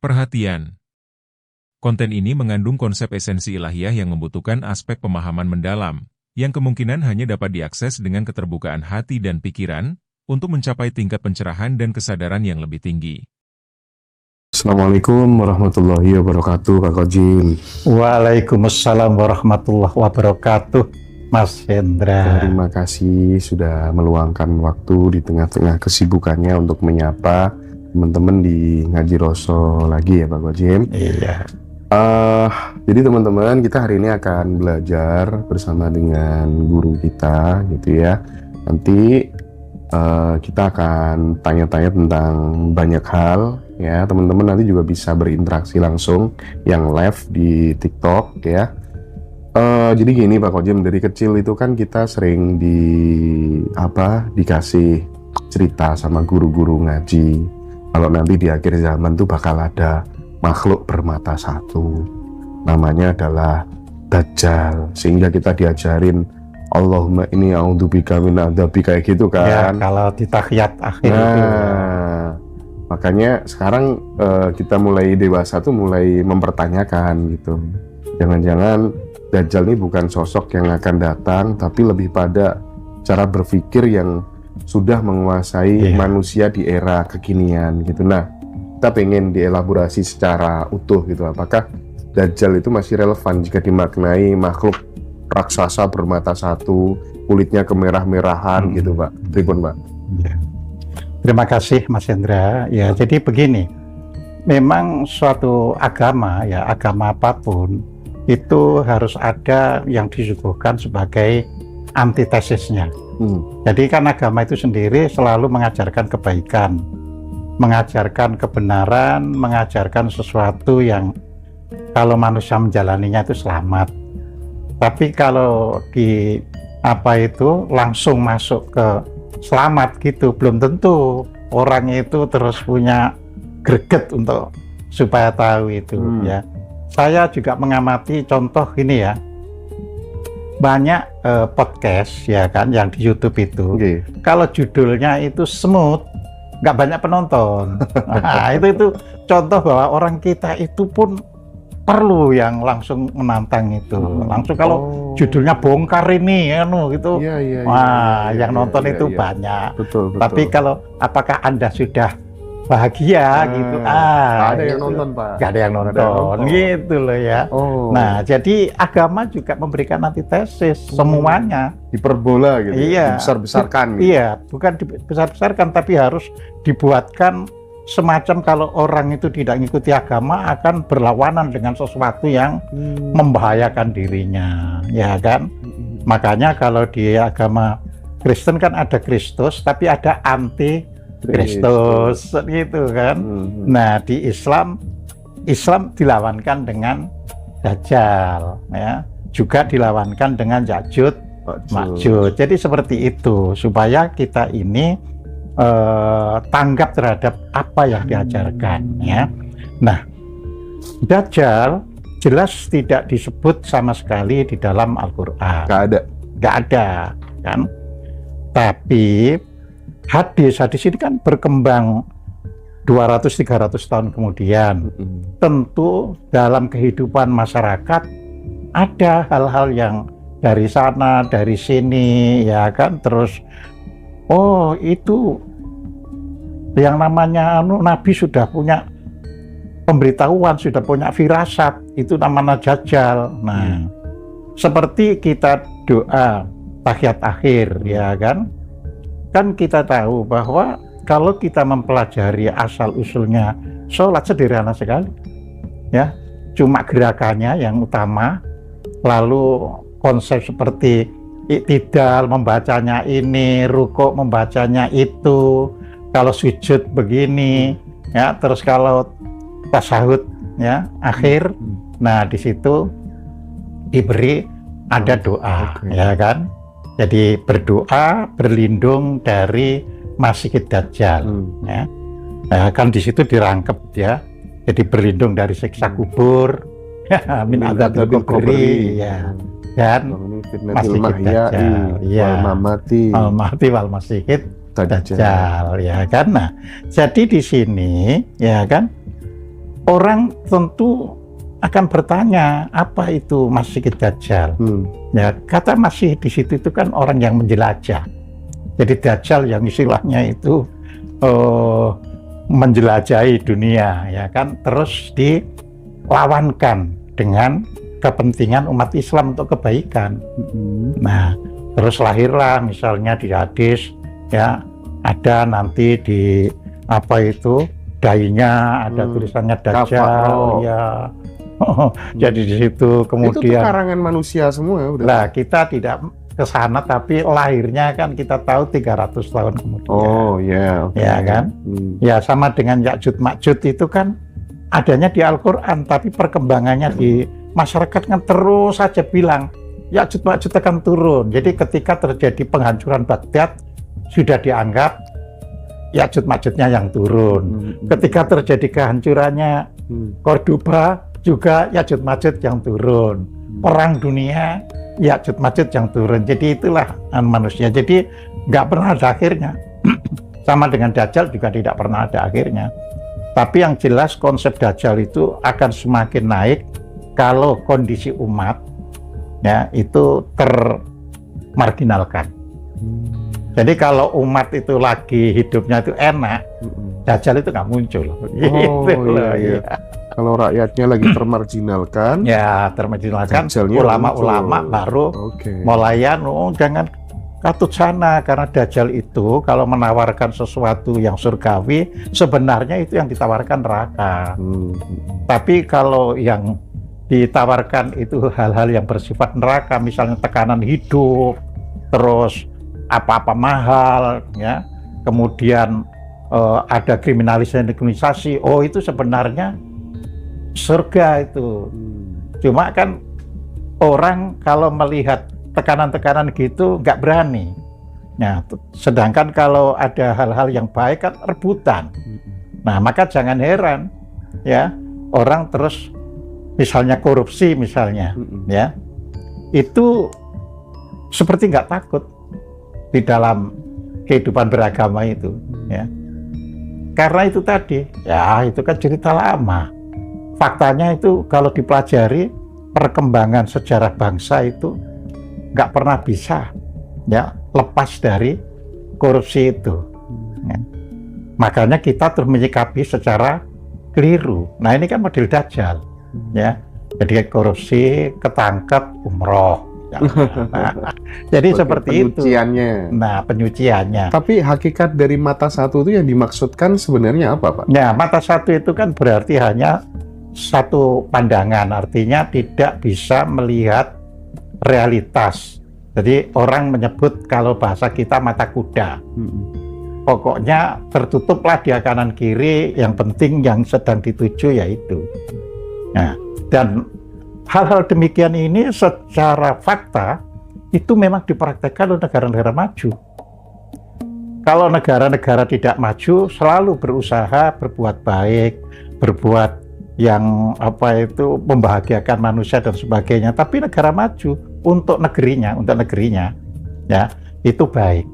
Perhatian. Konten ini mengandung konsep esensi ilahiyah yang membutuhkan aspek pemahaman mendalam, yang kemungkinan hanya dapat diakses dengan keterbukaan hati dan pikiran, untuk mencapai tingkat pencerahan dan kesadaran yang lebih tinggi. Assalamualaikum warahmatullahi wabarakatuh, Pak Kojim. Waalaikumsalam warahmatullahi wabarakatuh, Mas Hendra. Terima kasih sudah meluangkan waktu di tengah-tengah kesibukannya untuk menyapa teman-teman di Ngaji Roso lagi ya, Pak Kojim. Iya. Jadi teman-teman, kita hari ini akan belajar bersama dengan guru kita, gitu ya. Nanti kita akan tanya-tanya tentang banyak hal, ya. Teman-teman nanti juga bisa berinteraksi langsung yang live di TikTok, ya. Jadi gini Pak Kojim, dari kecil itu kan kita sering dikasih cerita sama guru-guru ngaji. Kalau nanti di akhir zaman tuh bakal ada makhluk bermata satu, namanya adalah Dajjal, sehingga kita diajarin Allahumma inni a'udzubika min adzabi, kayak gitu kan. Ya, kalau di tahiyat akhir itu. Makanya sekarang kita mulai dewasa tuh mulai mempertanyakan gitu. Jangan-jangan Dajjal ini bukan sosok yang akan datang, tapi lebih pada cara berpikir yang sudah menguasai manusia di era kekinian gitu. Nah, kita pengen dielaborasi secara utuh gitu. Apakah Dajjal itu masih relevan jika dimaknai makhluk raksasa bermata satu, kulitnya kemerah-merahan gitu, Pak? Tribun, Pak. Ya. Terima kasih, Mas Hendra. Ya, jadi begini. Memang suatu agama, ya agama apapun, itu harus ada yang disuguhkan sebagai antitesisnya. Jadi kan agama itu sendiri selalu mengajarkan kebaikan, mengajarkan kebenaran, mengajarkan sesuatu yang kalau manusia menjalaninya itu selamat. Tapi kalau langsung masuk ke selamat gitu, belum tentu orang itu terus punya greget untuk supaya tahu itu ya. Saya juga mengamati contoh ini ya. Banyak podcast ya kan yang di YouTube itu. Kalau judulnya itu smooth, nggak banyak penonton. Nah, itu contoh bahwa orang kita itu pun perlu yang langsung menantang itu. Langsung kalau judulnya bongkar ini gitu. Yang nonton itu banyak. Betul. Tapi kalau apakah Anda sudah bahagia gitu? Ada yang nonton, Pak. Gak ada yang nonton. Gitu loh ya. Nah, jadi agama juga memberikan antitesis semuanya. Hiperbola gitu. Iya. Dibesar-besarkan. Gitu. Iya, bukan dibesar-besarkan, tapi harus dibuatkan semacam kalau orang itu tidak mengikuti agama akan berlawanan dengan sesuatu yang membahayakan dirinya, ya kan? Makanya kalau di agama Kristen kan ada Kristus, tapi ada anti Kristus gitu kan. Nah, di Islam dilawankan dengan Dajjal ya, juga dilawankan dengan Ya'juj Ma'juj. Jadi seperti itu supaya kita ini tanggap terhadap apa yang diajarkan ya. Nah, Dajjal jelas tidak disebut sama sekali di dalam Al-Qur'an. Nggak ada kan. Tapi hadis ini kan berkembang 200-300 tahun kemudian. Tentu dalam kehidupan masyarakat ada hal-hal yang dari sana, dari sini, ya kan. Terus, itu yang namanya Nabi sudah punya pemberitahuan, sudah punya firasat, itu namanya Dajjal. Nah, seperti kita doa tahiyat akhir, ya kan. Kan kita tahu bahwa kalau kita mempelajari asal-usulnya sholat sederhana sekali ya, cuma gerakannya yang utama, lalu konsep seperti iktidal membacanya ini, rukuk membacanya itu, kalau sujud begini ya, terus kalau tasyahud ya akhir, nah di situ diberi ada doa, ya kan. Jadi berdoa berlindung dari Masihid Dajjal ya. Nah, kan di situ dirangkep ya. Jadi berlindung dari siksa kubur, min adzabil kubri ya. Dan Masihid Dajjal ya. Al-Mahdi wal Masihid Dajjal ya kan. Nah, jadi di sini ya kan orang tentu akan bertanya apa itu Masih Dajjal. Ya, kata Masih di situ itu kan orang yang menjelajah. Jadi Dajjal yang istilahnya itu menjelajahi dunia, ya kan, terus dilawankan dengan kepentingan umat Islam untuk kebaikan. Nah, terus lahirlah misalnya di hadis, ya, ada nanti di apa itu dainya ada tulisannya Dajjal, ya. Jadi di situ kemudian itu karangan manusia semua udah. Lah kita tidak ke sana, tapi lahirnya kan kita tahu 300 tahun kemudian. Oh ya, okay. Ya kan? Ya sama dengan Ya'juj Ma'juj itu kan adanya di Al-Qur'an, tapi perkembangannya di masyarakat kan terus saja bilang Ya'juj Ma'juj akan turun. Jadi ketika terjadi penghancuran Baghdad sudah dianggap Ya'juj Ma'jujnya yang turun. Ketika terjadi kehancurannya Cordoba juga Ya'juj Ma'juj yang turun. Perang dunia Ya'juj Ma'juj yang turun. Jadi itulah manusia. Jadi nggak pernah ada akhirnya. Sama dengan Dajjal juga tidak pernah ada akhirnya. Tapi yang jelas konsep Dajjal itu akan semakin naik kalau kondisi umat ya itu termarginalkan. Jadi kalau umat itu lagi hidupnya itu enak, Dajjal itu nggak muncul. Oh gitu iya, iya. Kalau rakyatnya lagi termarginalkan, ya termarginalkan, Dajjalnya ulama-ulama muncul. baru Oke. mulayan, jangan katut sana, karena Dajjal itu kalau menawarkan sesuatu yang surgawi, sebenarnya itu yang ditawarkan neraka. Tapi kalau yang ditawarkan itu hal-hal yang bersifat neraka, misalnya tekanan hidup, terus apa-apa mahal, ya, kemudian ada kriminalisasi, oh itu sebenarnya surga itu. Cuma kan orang kalau melihat tekanan-tekanan gitu nggak berani. Nah, sedangkan kalau ada hal-hal yang baik kan rebutan. Nah, maka jangan heran ya orang terus misalnya korupsi misalnya, ya itu seperti nggak takut di dalam kehidupan beragama itu, ya. Karena itu tadi, ya itu kan cerita lama. Faktanya itu kalau dipelajari perkembangan sejarah bangsa itu nggak pernah bisa ya lepas dari korupsi itu. Ya. Makanya kita terus menyikapi secara keliru. Nah ini kan model Dajjal, ya. Jadi korupsi, ketangkep, umroh. Nah, jadi seperti penyuciannya. itu. Nah, penyuciannya. Tapi hakikat dari mata satu itu yang dimaksudkan sebenarnya apa, Pak? Nah, mata satu itu kan berarti hanya satu pandangan, artinya tidak bisa melihat realitas. Jadi orang menyebut kalau bahasa kita mata kuda. Pokoknya tertutuplah dia kanan kiri, yang penting yang sedang dituju yaitu. Nah, dan hal-hal demikian ini secara fakta itu memang dipraktekkan oleh negara-negara maju. Kalau negara-negara tidak maju selalu berusaha berbuat baik, berbuat yang apa itu membahagiakan manusia dan sebagainya. Tapi negara maju untuk negerinya ya itu baik.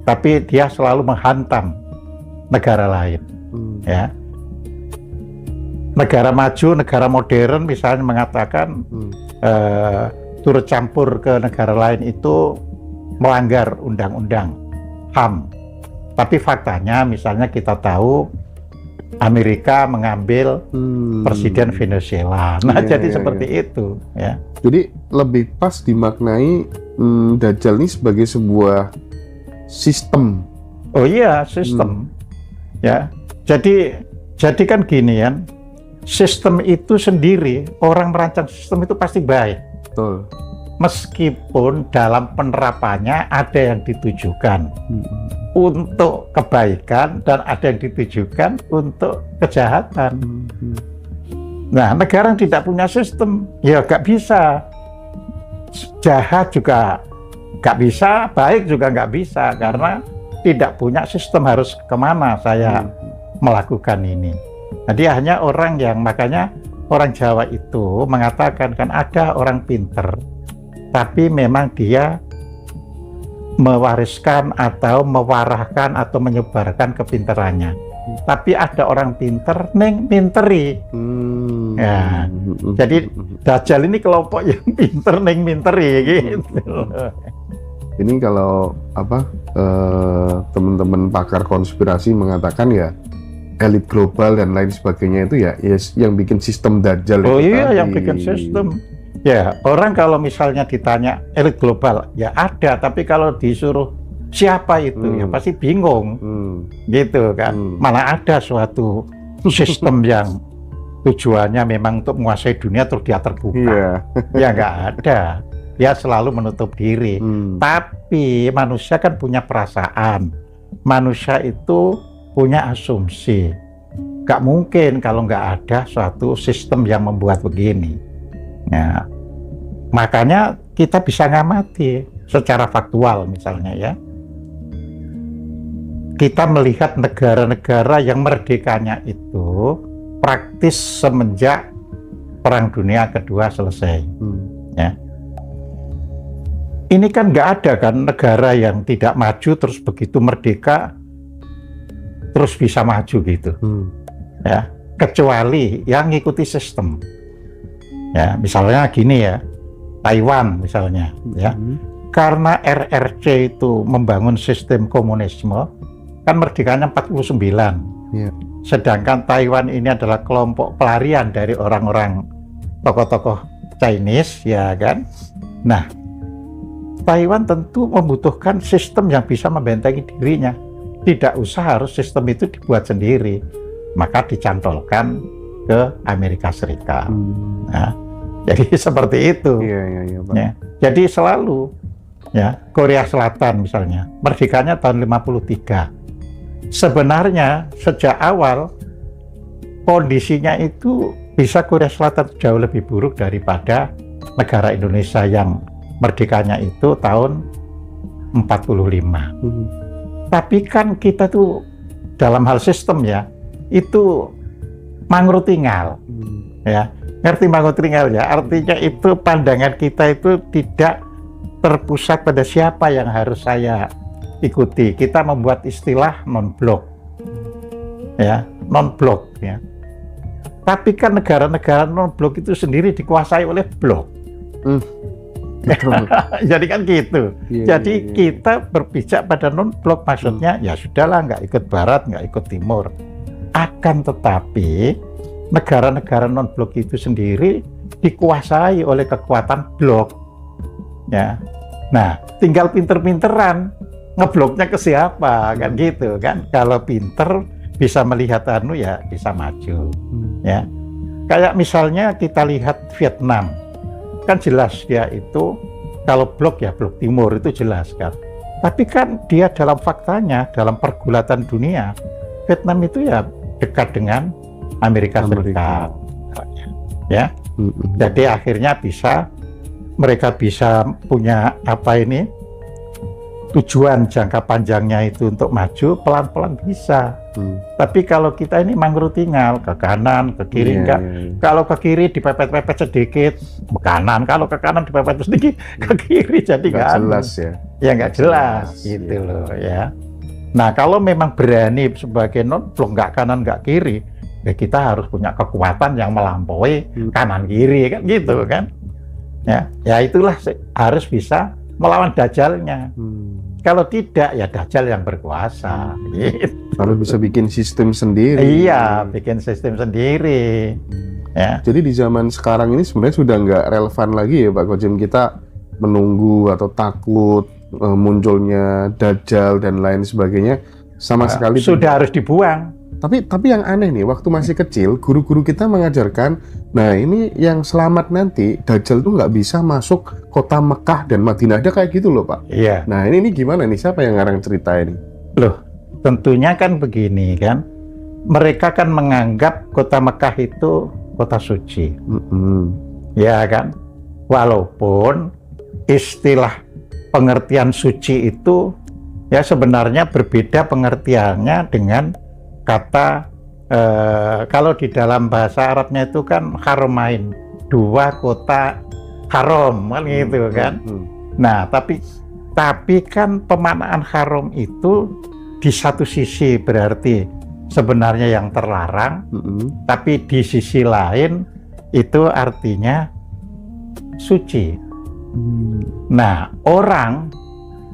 Tapi dia selalu menghantam negara lain. Ya. Negara maju, negara modern misalnya mengatakan turut campur ke negara lain itu melanggar undang-undang HAM. Tapi faktanya misalnya kita tahu Amerika mengambil presiden Venezuela. Nah, jadi seperti itu, ya. Jadi lebih pas dimaknai Dajjal ini sebagai sebuah sistem. Oh iya, sistem. Ya. Jadi kan gini ya. Sistem itu sendiri, orang merancang sistem itu pasti baik. Betul. Meskipun dalam penerapannya ada yang ditujukan untuk kebaikan dan ada yang ditujukan untuk kejahatan. Nah, negara yang tidak punya sistem, ya nggak bisa. Jahat juga nggak bisa, baik juga nggak bisa, karena tidak punya sistem harus kemana saya melakukan ini. Jadi hanya orang yang, makanya orang Jawa itu mengatakan kan ada orang pinter, tapi memang dia mewariskan atau mewarahkan atau menyebarkan kepinterannya. Tapi ada orang pinter neng minteri. Ya. Jadi Dajjal ini kelompok yang pinter neng minteri gitu. Ini kalau teman-teman pakar konspirasi mengatakan ya elit global dan lain sebagainya itu ya yang bikin sistem Dajjal Oh itu iya, tadi. yang bikin sistem. Ya, orang kalau misalnya ditanya elit global, ya ada, tapi kalau disuruh siapa itu, ya pasti bingung, gitu kan. Mana ada suatu sistem yang tujuannya memang untuk menguasai dunia terus dia terbuka. Iya. Ya nggak ada, dia selalu menutup diri. Tapi manusia kan punya perasaan, manusia itu punya asumsi. Nggak mungkin kalau nggak ada suatu sistem yang membuat begini. Ya, makanya kita bisa ngamati secara faktual misalnya ya. Kita melihat negara-negara yang merdekanya itu praktis semenjak Perang Dunia Kedua selesai. Ya. Ini kan nggak ada kan negara yang tidak maju terus begitu merdeka terus bisa maju gitu. Ya, kecuali yang ngikuti sistem. Ya, misalnya gini ya, Taiwan misalnya, ya, karena RRC itu membangun sistem komunisme, kan merdekanya 49. Yeah. Sedangkan Taiwan ini adalah kelompok pelarian dari orang-orang tokoh-tokoh Chinese, ya kan? Nah, Taiwan tentu membutuhkan sistem yang bisa membentengi dirinya. Tidak usah harus sistem itu dibuat sendiri, maka dicantolkan ke Amerika Serikat. Nah, jadi seperti itu. Iya, Pak. Ya. Jadi selalu, ya, Korea Selatan misalnya, merdekanya tahun 53. Sebenarnya sejak awal kondisinya itu bisa Korea Selatan jauh lebih buruk daripada negara Indonesia yang merdekanya itu tahun 45. Tapi kan kita tuh dalam hal sistem ya, itu mangrutingal, ya, ngerti mangrutingal ya, artinya itu pandangan kita itu tidak terpusat pada siapa yang harus saya ikuti. Kita membuat istilah non-blok, ya, non-blok, ya. Tapi kan negara-negara non-blok itu sendiri dikuasai oleh blok. Jadi kan gitu. Jadi kita berpijak pada non-blok, maksudnya ya sudahlah, nggak ikut barat, nggak ikut timur. Akan tetapi negara-negara non-blok itu sendiri dikuasai oleh kekuatan blok. Ya. Nah, tinggal pinter-pinteran ngebloknya ke siapa, kan gitu kan. Kalau pinter bisa melihat ya bisa maju. Ya. Kayak misalnya kita lihat Vietnam. Kan jelas dia itu kalau blok ya blok timur itu jelas kan. Tapi kan dia dalam faktanya, dalam pergulatan dunia, Vietnam itu ya dekat dengan Amerika Serikat. Ya. Jadi akhirnya mereka bisa punya tujuan jangka panjangnya itu untuk maju, pelan-pelan bisa. Tapi kalau kita ini mangrutingal ke kanan, ke kiri enggak. Kalau ke kiri dipepet-pepet sedikit ke kanan, kalau ke kanan dipepet sedikit ke kiri, jadi nggak jelas ya. Ya nggak jelas gitu loh ya. Nah, kalau memang berani sebagai non-blok, nggak kanan nggak kiri, ya kita harus punya kekuatan yang melampaui kanan kiri kan gitu kan. Ya itulah harus bisa melawan Dajjalnya. Kalau tidak ya Dajjal yang berkuasa. Gitu. Harus bisa bikin sistem sendiri. Iya, bikin sistem sendiri. Ya. Jadi di zaman sekarang ini sebenarnya sudah nggak relevan lagi ya Pak Kojem, kita menunggu atau takut munculnya Dajjal dan lain sebagainya sama sekali sudah harus dibuang. Tapi yang aneh nih, waktu masih kecil guru-guru kita mengajarkan, nah ini yang selamat nanti Dajjal tuh nggak bisa masuk kota Mekah dan Madinah, ada kayak gitu loh Pak. Iya. Nah ini gimana nih, siapa yang ngarang cerita ini? Loh, tentunya kan begini kan, mereka kan menganggap kota Mekah itu kota suci. Ya kan, walaupun istilah pengertian suci itu ya sebenarnya berbeda pengertiannya dengan kata kalau di dalam bahasa Arabnya itu kan haramain, dua kota haram kan gitu kan. Nah, tapi kan pemaknaan haram itu di satu sisi berarti sebenarnya yang terlarang, tapi di sisi lain itu artinya suci. Nah, orang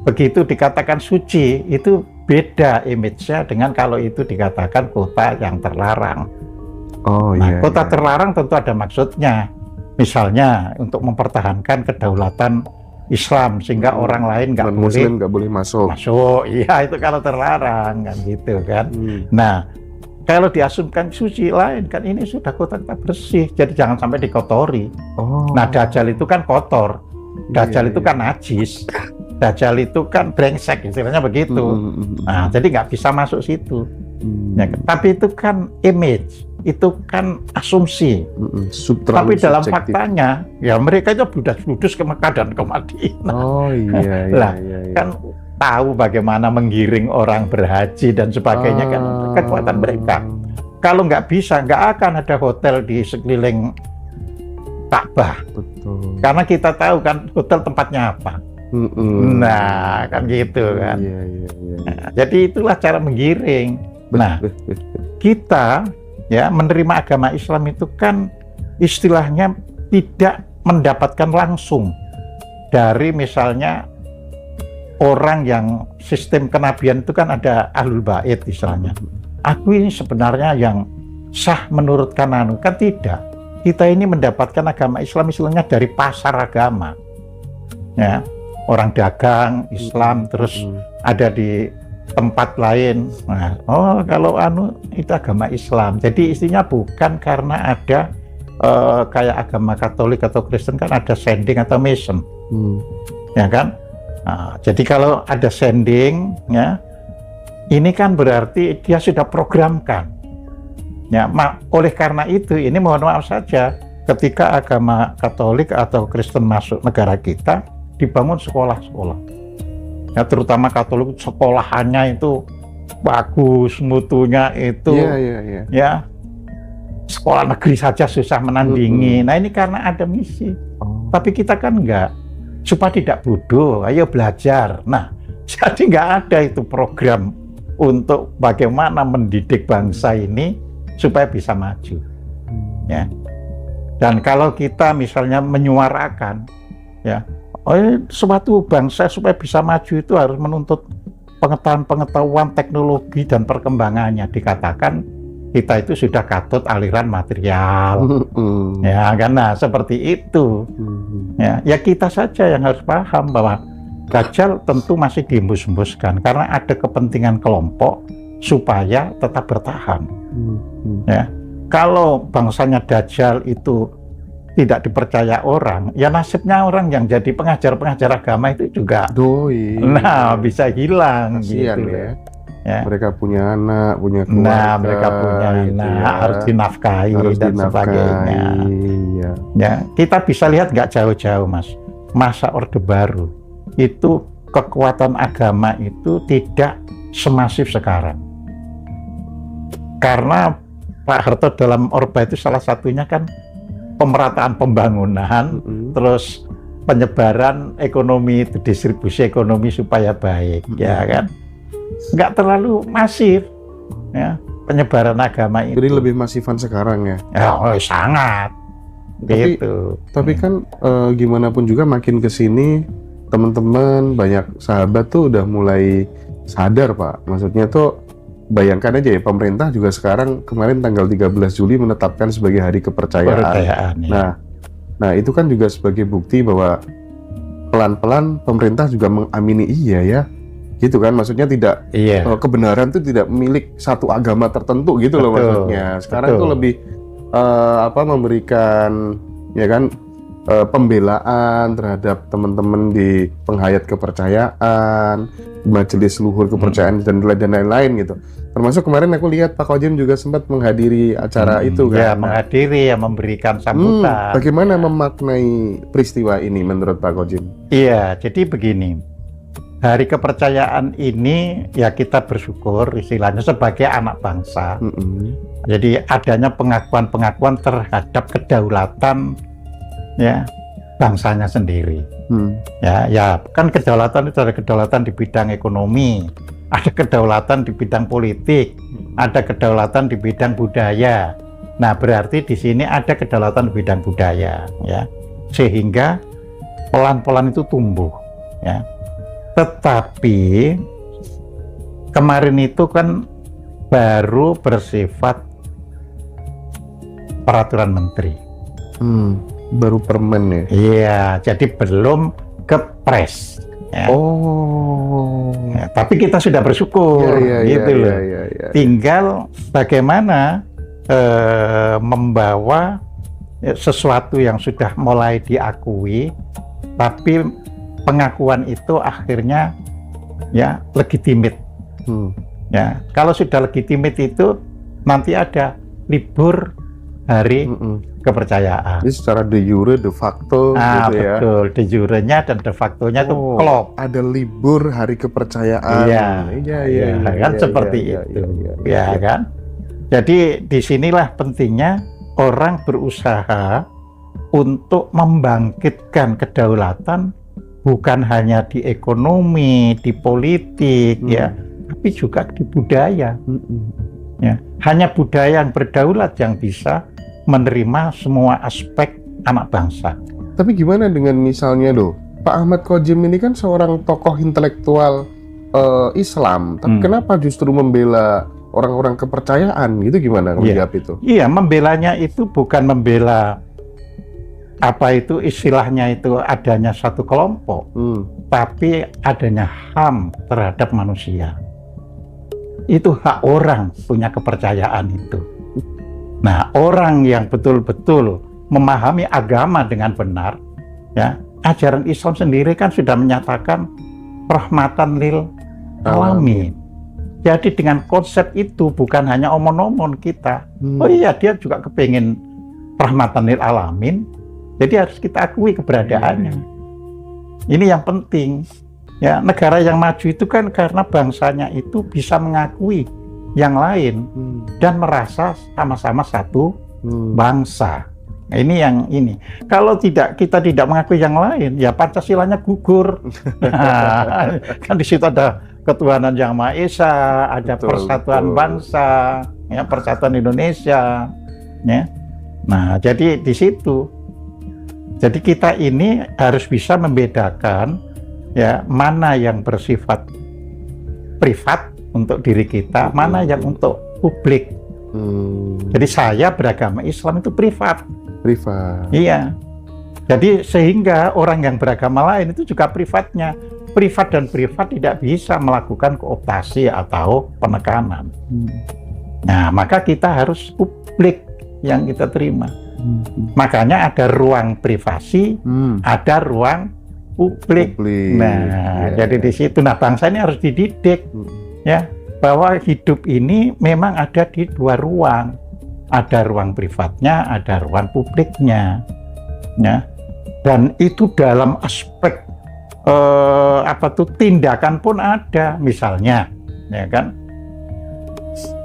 begitu dikatakan suci itu beda image-nya dengan kalau itu dikatakan kota yang terlarang. Nah, kota terlarang tentu ada maksudnya. Misalnya untuk mempertahankan kedaulatan Islam sehingga orang lain nggak boleh masuk. Iya, itu kalau terlarang kan gitu kan. Nah, kalau diasumkan suci lain kan ini sudah kota bersih, jadi jangan sampai dikotori. Nah, Dajjal itu kan kotor, Dajjal itu kan najis, Dajjal itu kan brengsek, istilahnya begitu. Nah, jadi nggak bisa masuk situ. Ya, tapi itu kan image, itu kan asumsi. Tapi dalam subjektif. Faktanya, ya mereka itu bludas-bludus ke Mekah dan ke Madinah. Kan tahu bagaimana menggiring orang berhaji dan sebagainya kan kekuatan mereka. Kalau nggak bisa, nggak akan ada hotel di sekeliling Ka'bah. Karena kita tahu kan hotel tempatnya apa. Nah, kan gitu kan. Nah, jadi itulah cara menggiring. Nah, kita ya menerima agama Islam itu kan istilahnya tidak mendapatkan langsung dari misalnya orang yang sistem kenabian itu kan ada ahlul bait istilahnya. Aku ini sebenarnya yang sah menurut kanan, kan tidak. Kita ini mendapatkan agama Islam istilahnya dari pasar agama. Ya, orang dagang Islam terus ada di tempat lain. Nah, kalau itu agama Islam. Jadi istinya bukan karena ada kayak agama Katolik atau Kristen kan ada sending atau mission. Ya kan? Nah, jadi kalau ada sending ya, ini kan berarti dia sudah programkan. Ya, oleh karena itu ini mohon maaf saja ketika agama Katolik atau Kristen masuk negara kita dibangun sekolah-sekolah. Ya, terutama Katolik sekolahannya itu bagus, mutunya itu ya sekolah negeri saja susah menandingi. Nah, ini karena ada misi. Tapi kita kan enggak, supaya tidak bodoh, ayo belajar. Nah, jadi enggak ada itu program untuk bagaimana mendidik bangsa ini supaya bisa maju. Ya. Dan kalau kita misalnya menyuarakan ya, suatu bangsa supaya bisa maju itu harus menuntut pengetahuan teknologi dan perkembangannya. Dikatakan kita itu sudah katut aliran material. Ya kan, nah seperti itu. Ya kita saja yang harus paham bahwa Dajjal tentu masih dihembus-hembuskan karena ada kepentingan kelompok supaya tetap bertahan. Ya, kalau bangsanya Dajjal itu tidak dipercaya orang, ya nasibnya orang yang jadi pengajar-pengajar agama itu juga bisa hilang. Kasian, gitu ya. Mereka punya anak, punya keluarga. Mereka punya anak, harus dinafkahi dan sebagainya. Ya, kita bisa lihat nggak jauh-jauh, Mas. Masa Orde Baru itu kekuatan agama itu tidak semasif sekarang. Karena Pak Harto dalam Orba itu salah satunya kan pemerataan pembangunan, terus penyebaran ekonomi, itu distribusi ekonomi supaya baik, ya kan? Nggak terlalu masif, ya penyebaran agama itu. Jadi lebih masifan sekarang ya? Sangat. Gitu. Tapi kan gimana pun juga makin kesini teman-teman banyak sahabat tuh udah mulai sadar Pak. Maksudnya tuh bayangkan aja ya, pemerintah juga sekarang kemarin tanggal 13 Juli menetapkan sebagai hari kepercayaan. Ya. Nah itu kan juga sebagai bukti bahwa pelan-pelan pemerintah juga mengamini ya, gitu kan, maksudnya tidak kebenaran itu tidak milik satu agama tertentu gitu loh maksudnya. Sekarang tuh lebih memberikan ya kan pembelaan terhadap teman-teman di penghayat kepercayaan, majelis luhur kepercayaan dan lain-lain gitu. Termasuk kemarin aku lihat Pak Kojim juga sempat menghadiri acara itu kan. Ya, menghadiri, memberikan sambutan. Bagaimana memaknai peristiwa ini menurut Pak Kojim? Iya, jadi begini. Hari kepercayaan ini ya kita bersyukur istilahnya sebagai anak bangsa. Jadi adanya pengakuan-pengakuan terhadap kedaulatan ya bangsanya sendiri. Ya kan kedaulatan itu ada kedaulatan di bidang ekonomi, Ada kedaulatan di bidang politik, ada kedaulatan di bidang budaya. Nah, berarti di sini ada kedaulatan di bidang budaya, ya. Sehingga pelan-pelan itu tumbuh, ya. Tetapi kemarin itu kan baru bersifat peraturan menteri. Baru permen ya? Iya, jadi belum kepres. Ya. Oh. Ya, tapi kita sudah bersyukur, gitu loh. Tinggal bagaimana membawa sesuatu yang sudah mulai diakui, tapi pengakuan itu akhirnya ya legitimate. Ya, kalau sudah legitimate itu nanti ada libur hari kepercayaan. Jadi secara de jure, de facto gitu ya. Betul, de jurenya dan de factonya itu klop. Ada libur hari kepercayaan. Iya, kan seperti itu. Ya kan? Jadi disinilah pentingnya orang berusaha untuk membangkitkan kedaulatan bukan hanya di ekonomi, di politik, ya, tapi juga di budaya. Ya, hanya budaya yang berdaulat yang bisa menerima semua aspek anak bangsa. Tapi gimana dengan misalnya Pak Ahmad Khojem ini kan seorang tokoh intelektual Islam, tapi kenapa justru membela orang-orang kepercayaan? Itu gimana menjawab itu? Iya, membelanya itu bukan membela apa itu istilahnya itu adanya satu kelompok, tapi adanya HAM terhadap manusia. Itu hak orang punya kepercayaan itu. Nah, orang yang betul-betul memahami agama dengan benar, ya, ajaran Islam sendiri kan sudah menyatakan rahmatan lil alamin. Jadi dengan konsep itu bukan hanya omon-omon kita. Oh iya, dia juga kepingin rahmatan lil alamin. Jadi harus kita akui keberadaannya. Ini yang penting. Ya, negara yang maju itu kan karena bangsanya itu bisa mengakui yang lain dan merasa sama-sama satu bangsa. Nah, ini yang ini. Kalau kita tidak mengakui yang lain, ya Pancasilanya gugur. Kan di situ ada ketuhanan yang Maha Esa, ada persatuan bangsa, ya, persatuan Indonesia, ya. Nah, jadi di situ. Jadi kita ini harus bisa membedakan ya mana yang bersifat privat untuk diri kita, mana yang untuk publik. Jadi saya beragama Islam itu privat. Iya. Jadi sehingga orang yang beragama lain itu juga privatnya. Privat dan privat tidak bisa melakukan kooptasi atau penekanan. Nah, maka kita harus publik yang kita terima. Makanya ada ruang privasi, ada ruang publik. Nah, jadi di situ. Nah, bangsa ini harus dididik. Ya, bahwa hidup ini memang ada di dua ruang, ada ruang privatnya, ada ruang publiknya, ya. Dan itu dalam aspek tindakan pun ada, misalnya, ya kan,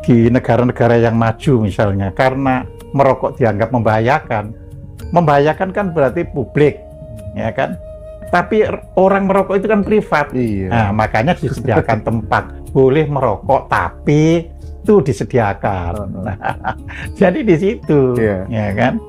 di negara-negara yang maju misalnya, karena merokok dianggap membahayakan kan berarti publik, ya kan. Tapi orang merokok itu kan privat. Nah, makanya disediakan tempat. Boleh merokok, tapi itu disediakan. Nah, jadi di situ, ya kan.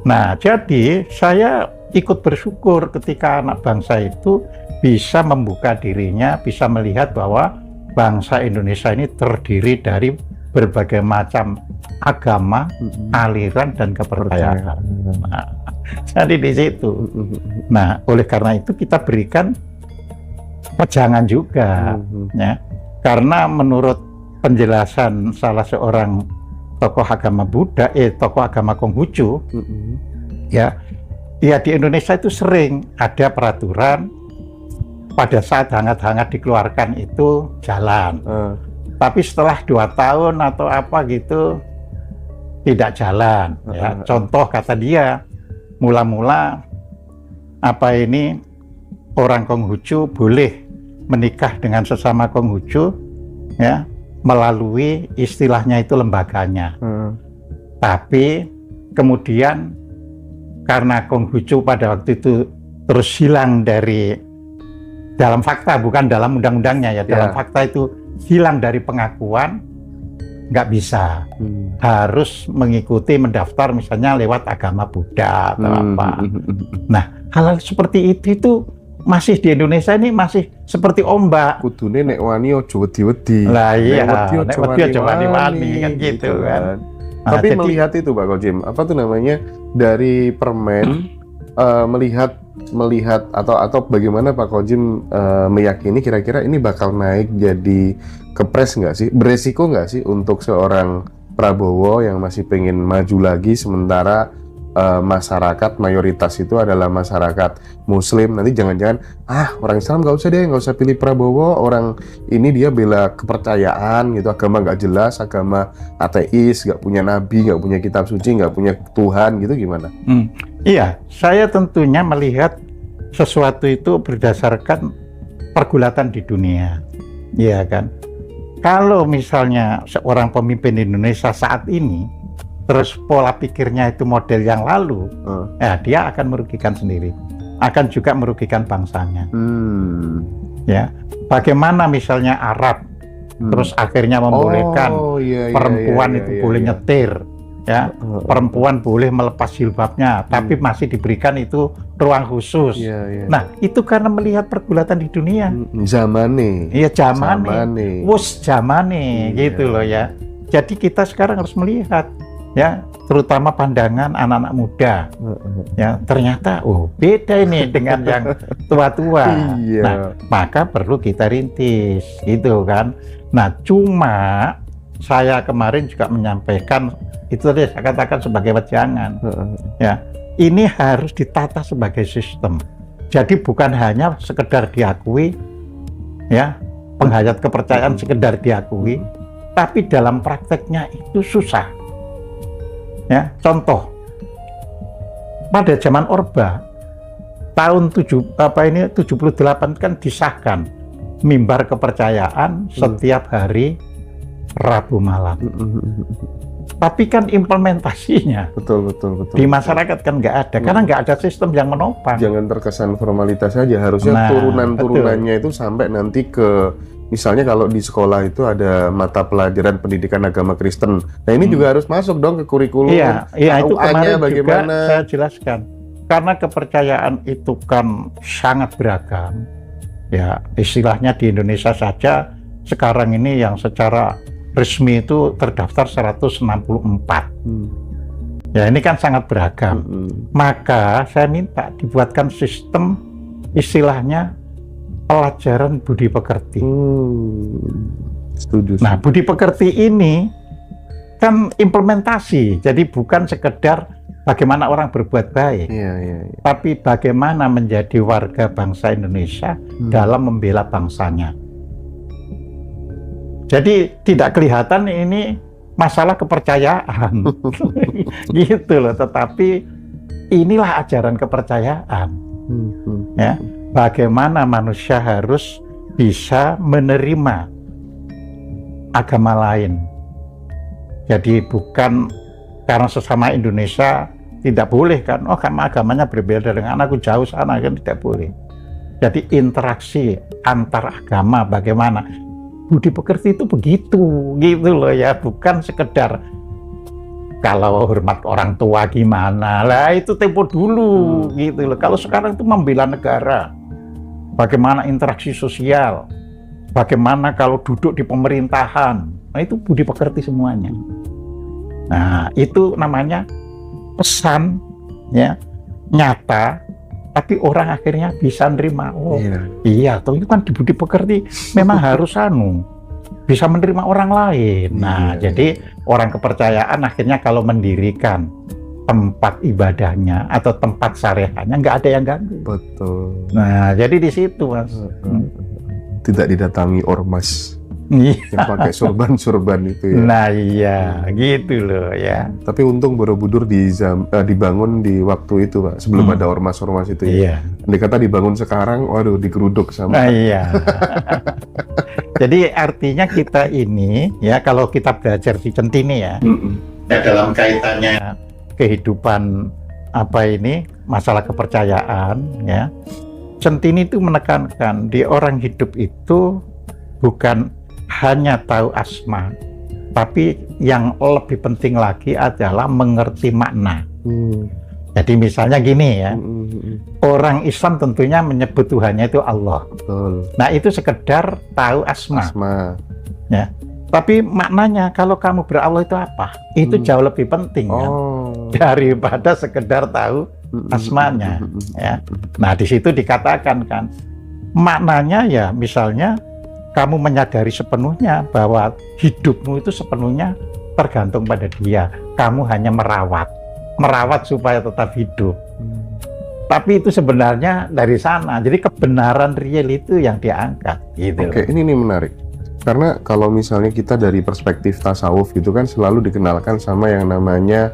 Nah, jadi saya ikut bersyukur ketika anak bangsa itu bisa membuka dirinya, bisa melihat bahwa bangsa Indonesia ini terdiri dari berbagai macam agama, aliran, dan kepercayaan. Nah, jadi di situ. Nah, oleh karena itu kita berikan wejangan juga, ya. Karena menurut penjelasan salah seorang tokoh agama Buddha, tokoh agama Konghucu, ya di Indonesia itu sering ada peraturan pada saat hangat-hangat dikeluarkan itu jalan. Tapi setelah 2 tahun atau apa gitu tidak jalan. Ya. Contoh kata dia, mula-mula orang Konghucu boleh menikah dengan sesama Konghucu, ya, melalui istilahnya itu lembaganya. Tapi kemudian karena Konghucu pada waktu itu terus hilang dari dalam fakta, bukan dalam undang-undangnya ya, dalam fakta itu hilang dari pengakuan, nggak bisa. Harus mengikuti mendaftar misalnya lewat agama Buddha atau apa. Nah, hal-hal seperti itu masih di Indonesia ini masih seperti ombak. Kudune nek wani ojo wedi-wedi. Lah iya, nek wedi ojo wani kan gitu kan. Nah, tapi jadi, melihat itu Pak Kojim, apa tuh namanya, dari permen melihat atau bagaimana Pak Kojim meyakini kira-kira ini bakal naik jadi kepres nggak sih? Beresiko nggak sih untuk seorang Prabowo yang masih pengen maju lagi sementara masyarakat mayoritas itu adalah masyarakat Muslim, nanti jangan-jangan orang Islam nggak usah deh, nggak usah pilih Prabowo, orang ini dia bela kepercayaan gitu, agama nggak jelas, agama ateis, nggak punya nabi, nggak punya kitab suci, nggak punya Tuhan gitu, gimana? Iya, saya tentunya melihat sesuatu itu berdasarkan pergulatan di dunia, ya kan. Kalau misalnya seorang pemimpin Indonesia saat ini terus pola pikirnya itu model yang lalu, ya dia akan merugikan sendiri, akan juga merugikan bangsanya. Ya, bagaimana misalnya Arab, terus akhirnya membolehkan perempuan itu boleh nyetir, ya, perempuan boleh melepas jilbabnya, tapi masih diberikan itu ruang khusus. Nah, itu karena melihat pergulatan di dunia. Zamane. Iya, zamane. Wus zamane, gitu loh ya. Jadi kita sekarang harus melihat, ya, terutama pandangan anak-anak muda, ya, ternyata beda ini dengan yang tua-tua. Nah, maka perlu kita rintis, gitu kan. Nah, cuma saya kemarin juga menyampaikan itu tadi saya katakan sebagai wejangan, ya, ini harus ditata sebagai sistem. Jadi bukan hanya sekedar diakui, ya, penghayat kepercayaan sekedar diakui, tapi dalam prakteknya itu susah. Ya, contoh pada zaman Orba tahun 78 kan disahkan mimbar kepercayaan setiap hari Rabu malam. Tapi kan implementasinya betul di masyarakat kan nggak ada, karena nggak ada sistem yang menopang. Jangan terkesan formalitas saja, harusnya turunan-turunannya itu sampai nanti ke, misalnya kalau di sekolah itu ada mata pelajaran pendidikan agama Kristen. Nah ini juga harus masuk dong ke kurikulum. Iya, itu kemarin bagaimana juga saya jelaskan. Karena kepercayaan itu kan sangat beragam. Ya, istilahnya di Indonesia saja sekarang ini yang secara resmi itu terdaftar 164. Ya, ini kan sangat beragam. Maka saya minta dibuatkan sistem istilahnya pelajaran budi pekerti. Setuju. Nah, budi pekerti ini kan implementasi, jadi bukan sekedar bagaimana orang berbuat baik, tapi bagaimana menjadi warga bangsa Indonesia dalam membela bangsanya. Jadi tidak kelihatan ini masalah kepercayaan, gitu loh. Tetapi inilah ajaran kepercayaan, ya. Bagaimana manusia harus bisa menerima agama lain. Jadi bukan karena sesama Indonesia tidak boleh kan, karena agamanya berbeda dengan aku jauh sana, kan tidak boleh. Jadi interaksi antar agama bagaimana. Budi pekerti itu begitu, gitu loh ya, bukan sekedar kalau hormat orang tua gimana, lah itu tempo dulu, gitu loh. Kalau sekarang itu membela negara, bagaimana interaksi sosial, bagaimana kalau duduk di pemerintahan, nah itu budi pekerti semuanya. Nah itu namanya pesan, ya, nyata. Tapi orang akhirnya bisa nerima, iya, toh itu kan di budi pekerti memang harus bisa menerima orang lain. Nah, jadi orang kepercayaan akhirnya kalau mendirikan tempat ibadahnya atau tempat syariahnya nggak ada yang ganggu. Betul. Nah, jadi di situ, Mas. Tidak didatangi ormas yang pakai surban itu ya. Nah iya, gitu loh ya. Tapi untung Borobudur dibangun di waktu itu Pak, sebelum ada ormas-ormas itu ya. Andai kata dibangun sekarang, waduh digeruduk sama. Nah iya. Jadi artinya kita ini ya, kalau kita belajar di Centini ya, ya dalam kaitannya kehidupan masalah kepercayaan ya. Centini itu menekankan di orang hidup itu bukan hanya tahu asma, tapi yang lebih penting lagi adalah mengerti makna. Jadi misalnya gini ya, orang Islam tentunya menyebut Tuhannya itu Allah. Betul. Nah itu sekedar tahu asma. Ya. Tapi maknanya kalau kamu berallah itu apa? Itu jauh lebih penting kan? Daripada sekedar tahu asmanya. Ya. Nah di situ dikatakan kan, maknanya ya misalnya kamu menyadari sepenuhnya bahwa hidupmu itu sepenuhnya tergantung pada Dia. Kamu hanya merawat supaya tetap hidup. Tapi itu sebenarnya dari sana. Jadi kebenaran real itu yang diangkat. Gitu. Oke, ini nih menarik. Karena kalau misalnya kita dari perspektif tasawuf gitu kan selalu dikenalkan sama yang namanya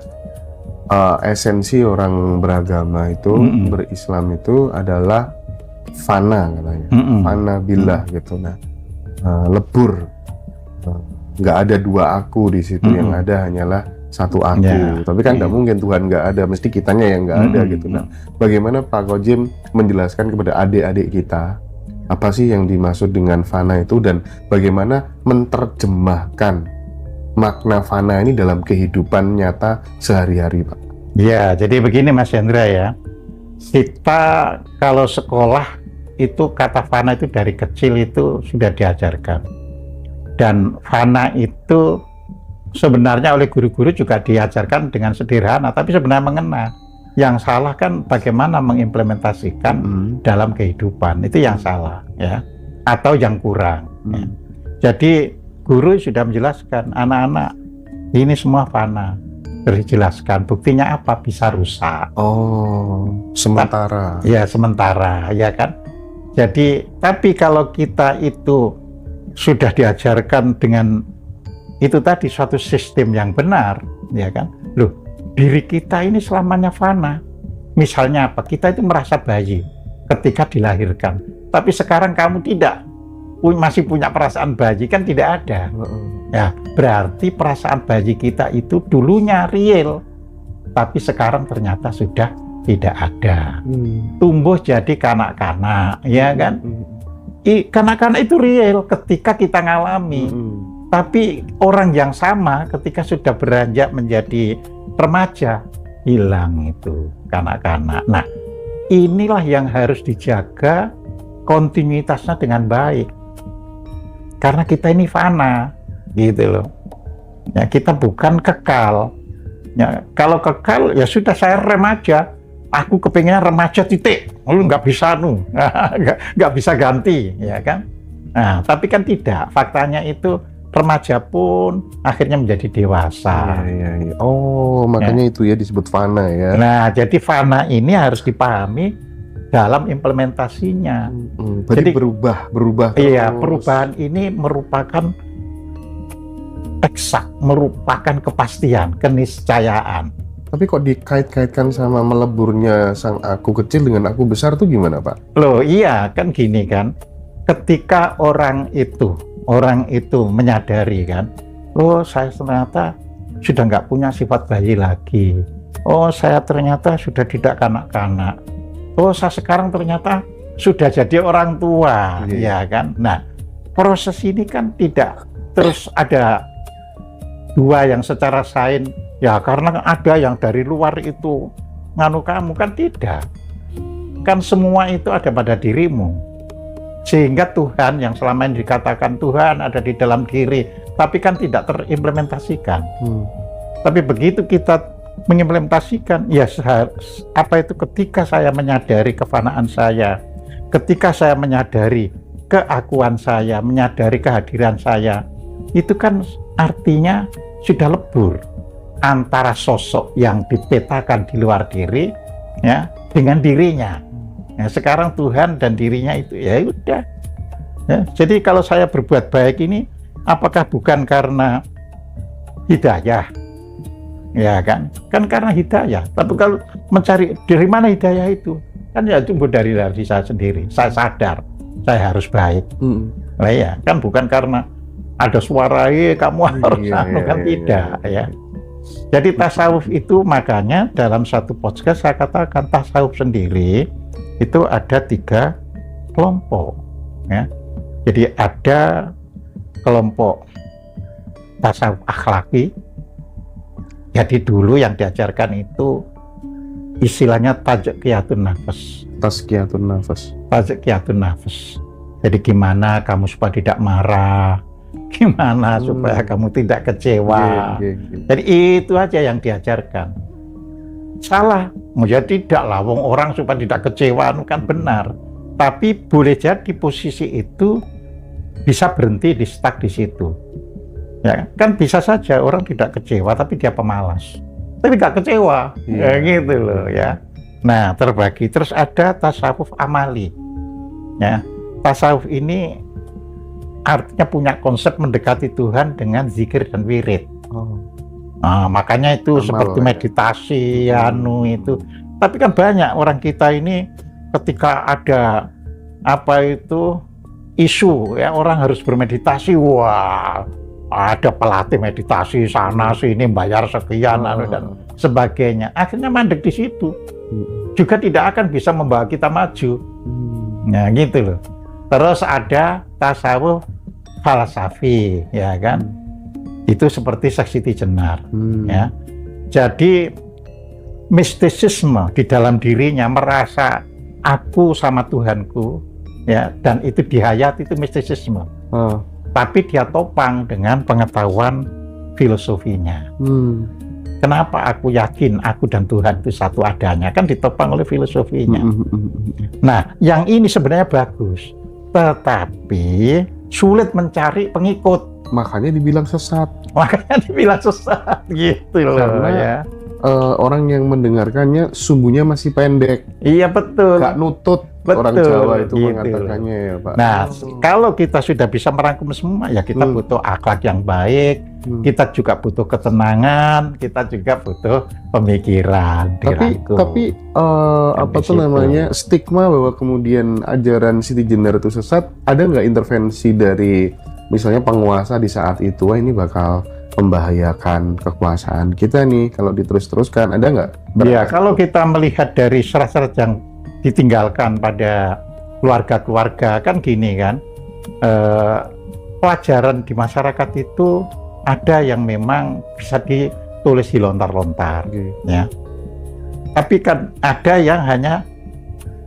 esensi orang beragama itu, berislam itu adalah fana katanya. Fana billah gitu. Nah, lebur. Nggak ada dua aku di situ, yang ada hanyalah satu aku. Tapi kan nggak mungkin Tuhan nggak ada, mesti kitanya yang nggak ada gitu. Nah, bagaimana Pak Kojim menjelaskan kepada adik-adik kita apa sih yang dimaksud dengan fana itu dan bagaimana menerjemahkan makna fana ini dalam kehidupan nyata sehari-hari, Pak? Ya, jadi begini Mas Hendra ya. Kita kalau sekolah itu kata fana itu dari kecil itu sudah diajarkan. Dan fana itu sebenarnya oleh guru-guru juga diajarkan dengan sederhana, tapi sebenarnya mengena. Yang salah kan bagaimana mengimplementasikan dalam kehidupan, itu yang salah ya, atau yang kurang. Ya. Jadi guru sudah menjelaskan anak-anak ini semua fana, terus dijelaskan buktinya apa, bisa rusak. Sementara. Ya sementara, ya kan. Jadi tapi kalau kita itu sudah diajarkan dengan itu tadi suatu sistem yang benar, ya kan? Loh, diri kita ini selamanya fana. Misalnya apa? Kita itu merasa bayi ketika dilahirkan. Tapi sekarang kamu tidak masih punya perasaan bayi, kan tidak ada. Ya, berarti perasaan bayi kita itu dulunya real, tapi sekarang ternyata sudah tidak ada. Tumbuh jadi kanak-kanak, ya kan? Kanak-kanak itu real ketika kita ngalami. Tapi orang yang sama ketika sudah beranjak menjadi remaja, hilang itu kanak-kanak. Nah, inilah yang harus dijaga kontinuitasnya dengan baik. Karena kita ini fana, gitu loh. Ya, kita bukan kekal. Ya, kalau kekal, ya sudah saya remaja. Aku kepengennya remaja titik. Lu nggak bisa nggak bisa ganti, ya kan? Nah, tapi kan tidak. Faktanya itu remaja pun akhirnya menjadi dewasa. Iya. Makanya itu ya disebut fana ya. Nah, jadi fana ini harus dipahami dalam implementasinya. Jadi berubah. Iya, perubahan ini merupakan eksak, merupakan kepastian, keniscayaan. Tapi kok dikait-kaitkan sama meleburnya sang aku kecil dengan aku besar tuh gimana, Pak? Loh, iya kan gini kan. Ketika orang itu menyadari kan, oh saya ternyata sudah nggak punya sifat bayi lagi, oh saya ternyata sudah tidak kanak-kanak, oh saya sekarang ternyata sudah jadi orang tua, ya kan. Nah, proses ini kan tidak terus ada dua yang secara sains, ya karena ada yang dari luar itu nganu kamu, kan tidak, kan semua itu ada pada dirimu. Sehingga Tuhan yang selama ini dikatakan Tuhan ada di dalam diri, tapi kan tidak terimplementasikan. Tapi begitu kita mengimplementasikan, ya apa itu ketika saya menyadari kefanaan saya, ketika saya menyadari keakuan saya, menyadari kehadiran saya, itu kan artinya sudah lebur antara sosok yang dipetakan di luar diri ya dengan dirinya. Nah, sekarang Tuhan dan dirinya itu ya udah. Ya, jadi kalau saya berbuat baik ini, apakah bukan karena hidayah? Ya kan? Kan karena hidayah. Tapi kalau mencari dari mana hidayah itu, kan ya tumbuh dari saya sendiri. Saya sadar saya harus baik. Nah, ya kan bukan karena ada suara kamu harus kan tidak ya. Jadi tasawuf itu makanya dalam satu podcast saya katakan tasawuf sendiri itu ada 3 kelompok ya. Jadi ada kelompok tasawuf akhlaki. Jadi dulu yang diajarkan itu istilahnya tazkiyatun nafas. Tazkiyatun nafas. Tazkiyatun nafas. Jadi gimana kamu supaya tidak marah, gimana supaya kamu tidak kecewa. Jadi itu aja yang diajarkan. Salah, jadi tidak lawang orang supaya tidak kecewa, kan benar. Tapi boleh jadi posisi itu bisa berhenti di stuck di situ. Ya, kan bisa saja orang tidak kecewa tapi dia pemalas. Tapi nggak kecewa, ya gitu loh ya. Nah, terbagi. Terus ada tasawuf amali. Ya, tasawuf ini artinya punya konsep mendekati Tuhan dengan zikir dan wirid. Nah, makanya itu seperti meditasi, itu. Tapi kan banyak orang kita ini ketika ada isu ya orang harus bermeditasi, wah ada pelatih meditasi sana sini bayar sekian dan sebagainya. Akhirnya mandek di situ. Juga tidak akan bisa membawa kita maju. Nah, gitu loh. Terus ada tasawuf falsafi, ya kan? Itu seperti Syaikh Jenar, ya. Jadi mistisisme di dalam dirinya merasa aku sama Tuhanku, ya, dan itu dihayati itu mistisisme. Tapi dia topang dengan pengetahuan filosofinya. Kenapa aku yakin aku dan Tuhan itu satu adanya? Kan ditopang oleh filosofinya. Nah, yang ini sebenarnya bagus, tetapi sulit mencari pengikut. Makanya dibilang sesat. Gitu loh. Karena ya. Orang yang mendengarkannya sumbunya masih pendek. Iya betul. Gak nutut. Betul, orang Jawa itu gitu mengatakannya ya Pak. Nah, kalau kita sudah bisa merangkum semua, ya kita butuh akhlak yang baik, kita juga butuh ketenangan, kita juga butuh pemikiran. Tapi apa tuh namanya, stigma bahwa kemudian ajaran Siti Jenar itu sesat, ada nggak intervensi dari misalnya penguasa di saat itu, wah ini bakal membahayakan kekuasaan kita nih kalau diterus-teruskan, ada nggak? Ya, kalau kita melihat dari syarat-syarat yang ditinggalkan pada keluarga-keluarga, kan gini kan, pelajaran di masyarakat itu ada yang memang bisa ditulis di lontar-lontar, ya. Tapi kan ada yang hanya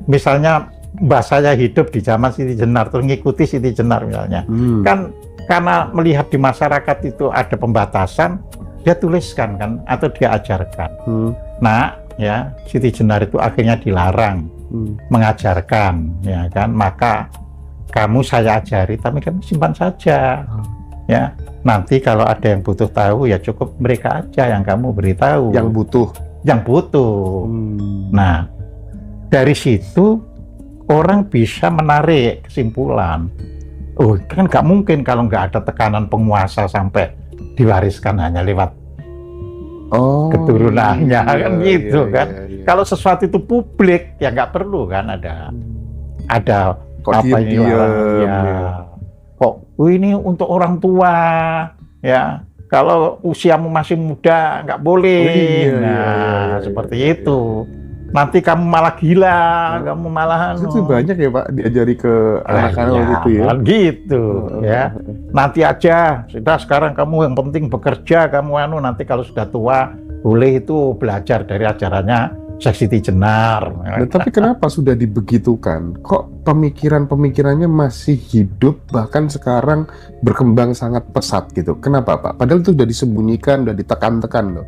misalnya mbah saya hidup di zaman Siti Jenar, terus ngikuti Siti Jenar misalnya, kan karena melihat di masyarakat itu ada pembatasan, dia tuliskan kan, atau dia ajarkan. Nah, ya Siti Jenar itu akhirnya dilarang mengajarkan, ya kan, maka kamu saya ajari tapi kamu simpan saja, ya, nanti kalau ada yang butuh tahu ya cukup mereka aja yang kamu beritahu, yang butuh. Nah, dari situ orang bisa menarik kesimpulan, oh kan nggak mungkin kalau nggak ada tekanan penguasa sampai diwariskan hanya lewat keturunannya, kan gitu kan. Kalau sesuatu itu publik ya nggak perlu kan ada kok apa ini kok ini untuk orang tua ya, kalau usiamu masih muda nggak boleh. Seperti itu. Nanti kamu malah gila, kamu malah itu banyak ya Pak diajari ke anak-anak gitu ya. Gitu ya. Nanti aja, sudah sekarang kamu yang penting bekerja, kamu nanti kalau sudah tua boleh itu belajar dari ajarannya Syaikh Siti Jenar. Tapi kenapa sudah dibegitukan? Kok pemikirannya masih hidup, bahkan sekarang berkembang sangat pesat gitu? Kenapa Pak? Padahal itu sudah disembunyikan, sudah ditekan-tekan loh.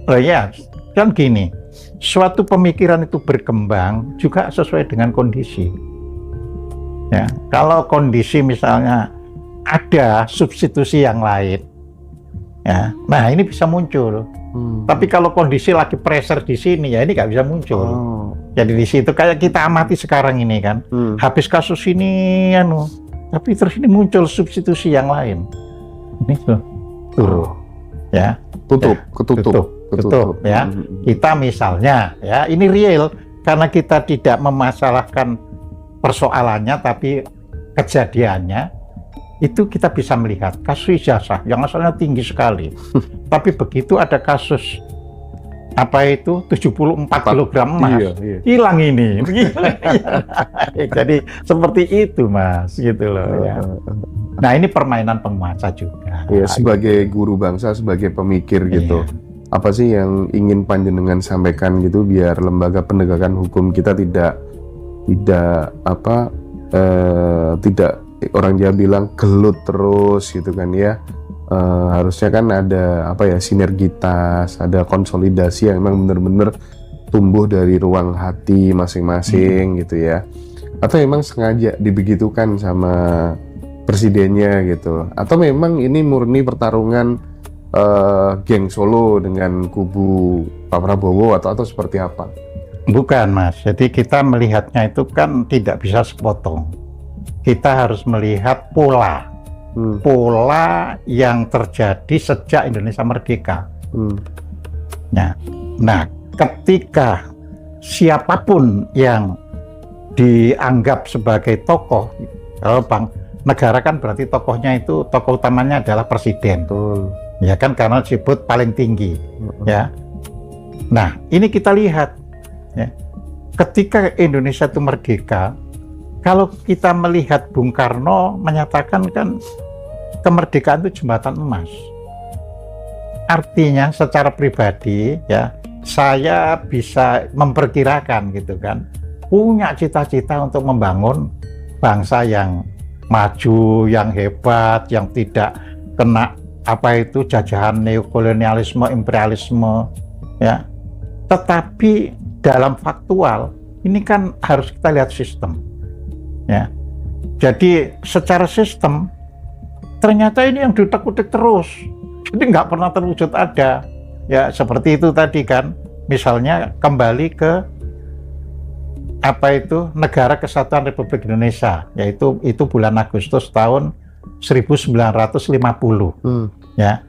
Oh ya, kan gini, suatu pemikiran itu berkembang juga sesuai dengan kondisi. Ya, kalau kondisi misalnya ada substitusi yang lain, ya, nah ini bisa muncul. Tapi kalau kondisi lagi pressure di sini, ya ini nggak bisa muncul. Jadi di situ kayak kita amati sekarang ini kan, habis kasus ini, tapi terus ini muncul substitusi yang lain. Ini tuh, ya, ketutup, ya. Kita misalnya, ya, ini real karena kita tidak memasalahkan persoalannya, tapi kejadiannya. Itu kita bisa melihat kasus ijazah yang asalnya tinggi sekali, tapi begitu ada kasus apa itu 74 kilogram emas. Iya, iya. Hilang ini. Jadi seperti itu Mas, gitu loh ya. Nah, ini permainan penguasa juga. Ya, sebagai guru bangsa, sebagai pemikir gitu. Iya. Apa sih yang ingin panjenengan sampaikan gitu biar lembaga penegakan hukum kita tidak tidak orang Jawa bilang gelut terus gitu kan ya. Harusnya kan ada sinergitas, ada konsolidasi yang memang benar-benar tumbuh dari ruang hati masing-masing gitu ya. Atau memang sengaja dibegitukan sama presidennya gitu. Atau memang ini murni pertarungan geng Solo dengan kubu Pak Prabowo atau seperti apa? Bukan Mas, jadi kita melihatnya itu kan tidak bisa sepotong. Kita harus melihat pola yang terjadi sejak Indonesia merdeka. Nah, ketika siapapun yang dianggap sebagai tokoh, kalau negara kan berarti tokohnya itu, tokoh utamanya adalah presiden. Betul. Ya kan, karena disebut paling tinggi. Ya. Nah, ini kita lihat ya. Ketika Indonesia itu merdeka, kalau kita melihat Bung Karno menyatakan kan kemerdekaan itu jembatan emas. Artinya secara pribadi ya, saya bisa memperkirakan gitu kan, punya cita-cita untuk membangun bangsa yang maju, yang hebat, yang tidak kena jajahan neokolonialisme, imperialisme ya. Tetapi dalam faktual ini kan harus kita lihat sistem ya. Jadi secara sistem ternyata ini yang diutak-utik terus, jadi nggak pernah terwujud ada ya. Seperti itu tadi kan, misalnya kembali ke Negara Kesatuan Republik Indonesia, yaitu itu bulan Agustus tahun 1950 ya.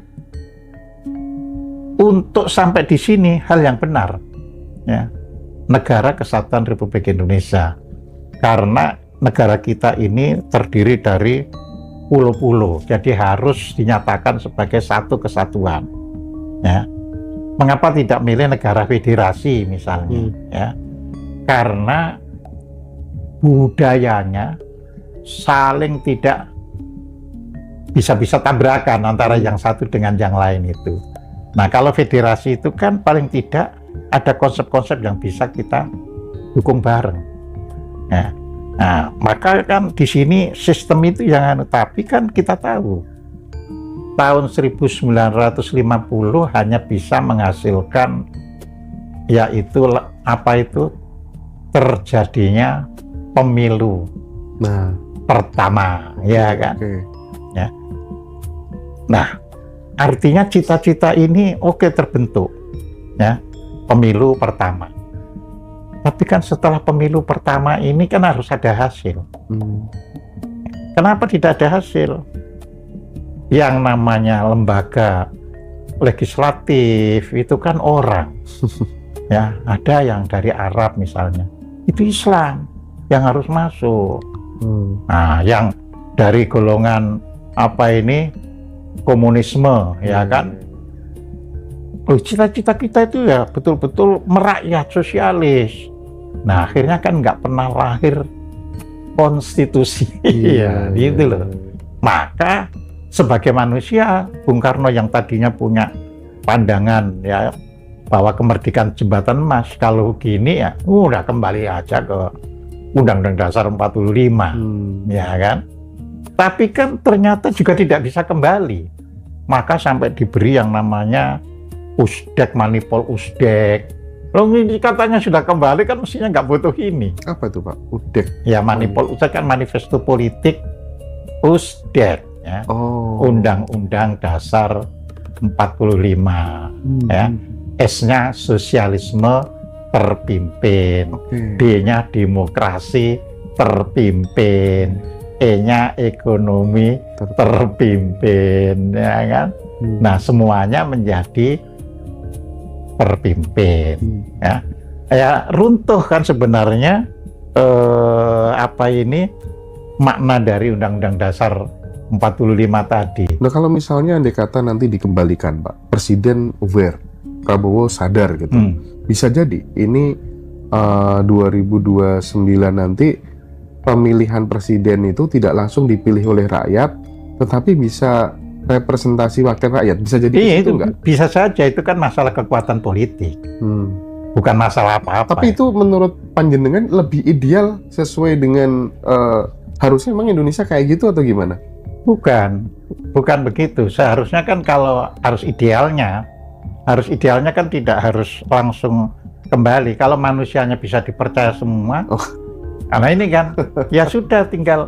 Untuk sampai di sini hal yang benar ya, Negara Kesatuan Republik Indonesia, karena negara kita ini terdiri dari pulau-pulau, jadi harus dinyatakan sebagai satu kesatuan ya. Mengapa tidak milih negara federasi misalnya ya, karena budayanya saling tidak bisa tabrakan antara yang satu dengan yang lain itu. Nah, kalau federasi itu kan paling tidak ada konsep-konsep yang bisa kita dukung bareng ya. Nah, maka kan di sini sistem itu yang tapi kan kita tahu tahun 1950 hanya bisa menghasilkan yaitu terjadinya pemilu pertama ya kan. Ya. Nah, artinya cita-cita ini terbentuk ya, pemilu pertama. Tapi kan setelah pemilu pertama ini kan harus ada hasil. Kenapa tidak ada hasil? Yang namanya lembaga legislatif itu kan orang ya, ada yang dari Arab misalnya, itu Islam yang harus masuk. Nah, yang dari golongan komunisme ya kan. Cita-cita kita itu ya betul-betul merakyat, sosialis. Nah, akhirnya kan nggak pernah lahir konstitusi ya gitu loh. Maka sebagai manusia, Bung Karno yang tadinya punya pandangan ya bahwa kemerdekaan jembatan emas, kalau gini ya udah kembali aja ke Undang-Undang Dasar 45 ya kan. Tapi kan ternyata juga tidak bisa kembali, maka sampai diberi yang namanya Usdek, Manipol Usdek. Loh, ini katanya sudah kembali kan mestinya nggak butuh ini. Apa itu Pak? Usdek? Ya, Manipol Usdek kan manifesto politik Usdek ya. Undang-Undang Dasar 45 ya. S-nya sosialisme terpimpin, D-nya demokrasi terpimpin, E-nya ekonomi terpimpin ya kan. Nah, semuanya menjadi terpimpin ya. Runtuh kan sebenarnya makna dari Undang-Undang Dasar 45 tadi. Nah, kalau misalnya andai kata nanti dikembalikan Pak, Presiden aware Prabowo sadar gitu. Bisa jadi ini 2029 nanti pemilihan presiden itu tidak langsung dipilih oleh rakyat, tetapi bisa representasi wakil rakyat. Bisa jadi itu enggak? Bisa saja, itu kan masalah kekuatan politik. Bukan masalah apa-apa. Tapi itu menurut panjenengan lebih ideal sesuai dengan harusnya memang Indonesia kayak gitu atau gimana? Bukan begitu. Seharusnya kan kalau harus idealnya kan tidak harus langsung kembali. Kalau manusianya bisa dipercaya semua, karena ini kan ya sudah, tinggal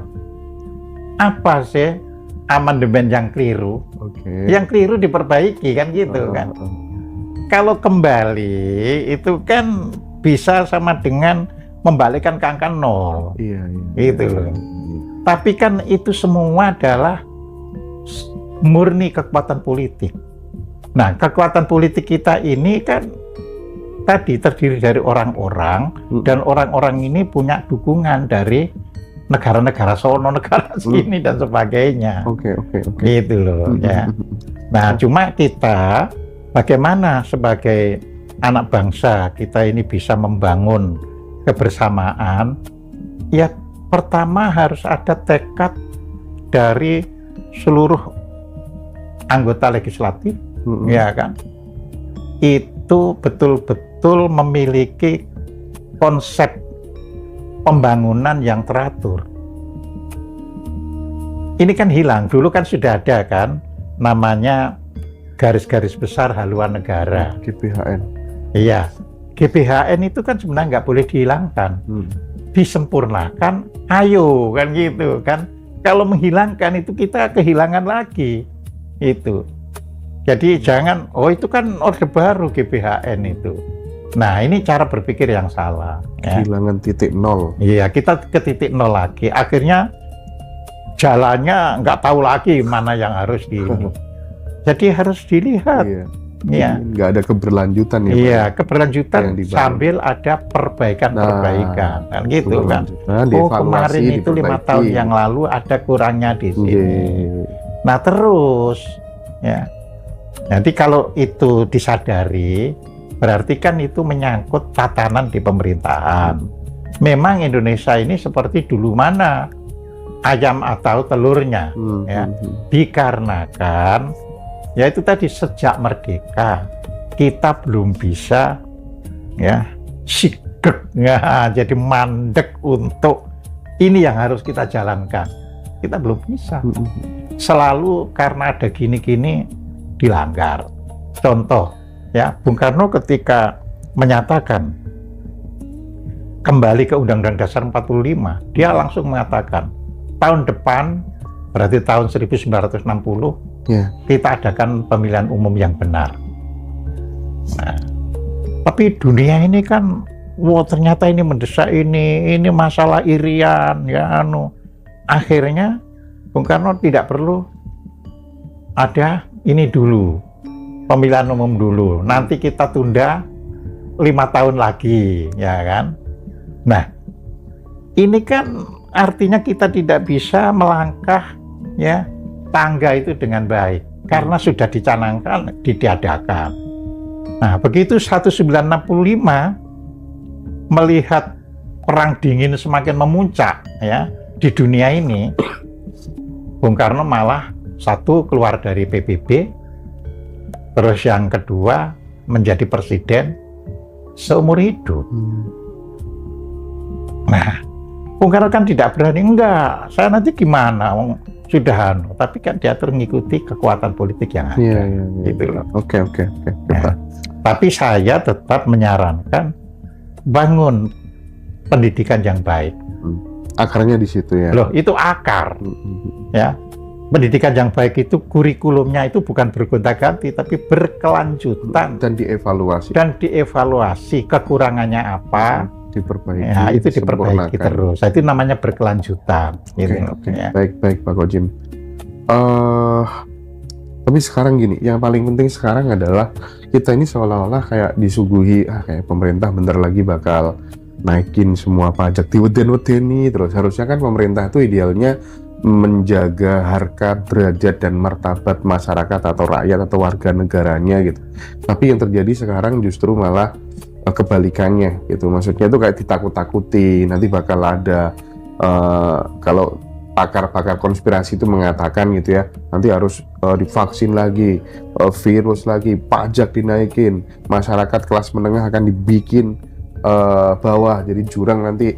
apa sih amandemen yang keliru? Yang keliru diperbaiki kan gitu kan. Kalau kembali itu kan bisa sama dengan membalikkan ke angka 0. Gitu loh. Tapi kan itu semua adalah murni kekuatan politik. Nah, kekuatan politik kita ini kan tadi terdiri dari orang-orang, dan orang-orang ini punya dukungan dari negara-negara sono, negara sini dan sebagainya. Gitu loh ya. Nah, cuma kita bagaimana sebagai anak bangsa kita ini bisa membangun kebersamaan? Ya, pertama harus ada tekad dari seluruh anggota legislatif, ya kan? Itu betul-betul memiliki konsep pembangunan yang teratur. Ini kan hilang, dulu kan sudah ada kan namanya garis-garis besar haluan negara, GBHN. Iya, GBHN itu kan sebenarnya nggak boleh dihilangkan, disempurnakan, ayo kan gitu kan. Kalau menghilangkan itu kita kehilangan lagi itu. Jadi jangan, itu kan orde baru GBHN itu. Nah, ini cara berpikir yang salah. Kehilangan titik nol. Iya, kita ke titik nol lagi. Akhirnya jalannya nggak tahu lagi mana yang harus di. Jadi harus dilihat. Iya. Nggak ada keberlanjutan ya. Iya, keberlanjutan sambil ada perbaikan-perbaikan. Kan gitu kan. Kemarin itu 5 tahun yang lalu ada kurangnya di sini. Nah, terus ya. Nanti kalau itu disadari, berarti kan itu menyangkut tatanan di pemerintahan. Memang Indonesia ini seperti dulu mana ayam atau telurnya, ya. Dikarenakan ya itu tadi, sejak merdeka kita belum bisa ya sigek, ya, jadi mandek untuk ini yang harus kita jalankan. Kita belum bisa. Selalu karena ada gini-gini dilanggar. Contoh ya, Bung Karno ketika menyatakan kembali ke Undang-Undang Dasar 45, dia langsung mengatakan tahun depan, berarti tahun 1960, kita adakan pemilihan umum yang benar. Nah, tapi dunia ini kan, ternyata ini mendesak, ini masalah Irian, ya akhirnya Bung Karno tidak perlu ada ini dulu, pemilihan umum dulu, nanti kita tunda 5 tahun lagi, ya kan? Nah, ini kan artinya kita tidak bisa melangkah ya tangga itu dengan baik karena sudah dicanangkan, ditiadakan. Nah, begitu 1965 melihat perang dingin semakin memuncak ya di dunia ini, Bung Karno malah satu keluar dari PBB, terus yang kedua menjadi presiden seumur hidup. Nah, Bung Karno kan tidak berani, enggak, saya nanti gimana, sudah tapi kan dia terus mengikuti kekuatan politik yang ada. Gitu loh. Oke. Nah, tapi saya tetap menyarankan bangun pendidikan yang baik. Akarnya di situ ya. Loh, itu akar. Ya. Pendidikan yang baik itu kurikulumnya itu bukan bergonta-ganti, tapi berkelanjutan dan dievaluasi. Kekurangannya apa, diperbaiki. Ya, itu diperbaiki terus. Itu namanya berkelanjutan. Gitu. Ya. Baik Pak Kojim. Tapi sekarang gini, yang paling penting sekarang adalah kita ini seolah-olah kayak disuguhi kayak pemerintah bentar lagi bakal naikin semua pajak, diweden-wedeni terus. Harusnya kan pemerintah itu idealnya menjaga harkat, derajat dan martabat masyarakat atau rakyat atau warga negaranya gitu. Tapi yang terjadi sekarang justru malah kebalikannya gitu. Maksudnya itu kayak ditakut-takuti, nanti bakal ada kalau pakar-pakar konspirasi itu mengatakan gitu ya, nanti harus divaksin lagi, virus lagi, pajak dinaikin, masyarakat kelas menengah akan dibikin bawah, jadi jurang nanti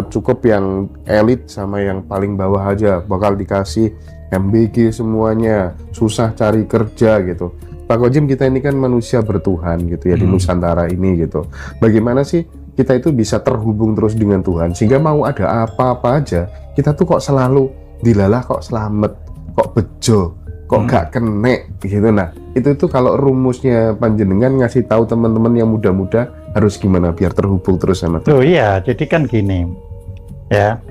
cukup yang elit sama yang paling bawah aja bakal dikasih MBG semuanya, susah cari kerja gitu. Pak Kojim, kita ini kan manusia bertuhan gitu ya di Nusantara ini gitu. Bagaimana sih kita itu bisa terhubung terus dengan Tuhan sehingga mau ada apa-apa aja kita tuh kok selalu dilalah, kok selamat, kok bejo, kok gak kene gitu. Nah itu kalau rumusnya panjenengan ngasih tahu teman-teman yang muda-muda harus gimana biar terhubung terus sama Tuhan. Oh iya, jadi kan gini ya,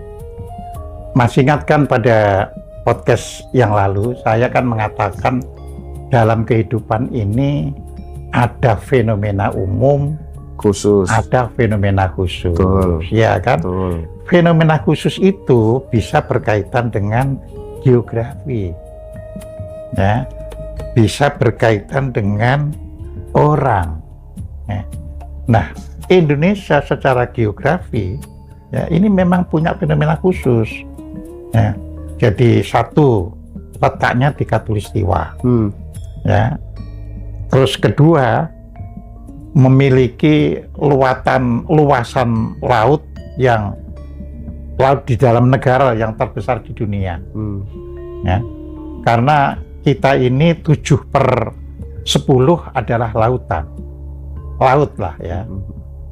masih ingatkan pada podcast yang lalu saya kan mengatakan dalam kehidupan ini ada fenomena umum, khusus, ada fenomena khusus. Betul. Ya kan? Betul. Fenomena khusus itu bisa berkaitan dengan geografi, ya, bisa berkaitan dengan orang. Ya. Nah, Indonesia secara geografi, ya, ini memang punya fenomena khusus. Ya. Jadi satu, letaknya di Katulistiwa. Ya. Terus kedua, memiliki luasan laut di dalam negara yang terbesar di dunia. Ya. Karena kita ini 7/10 adalah lautan. Laut lah ya.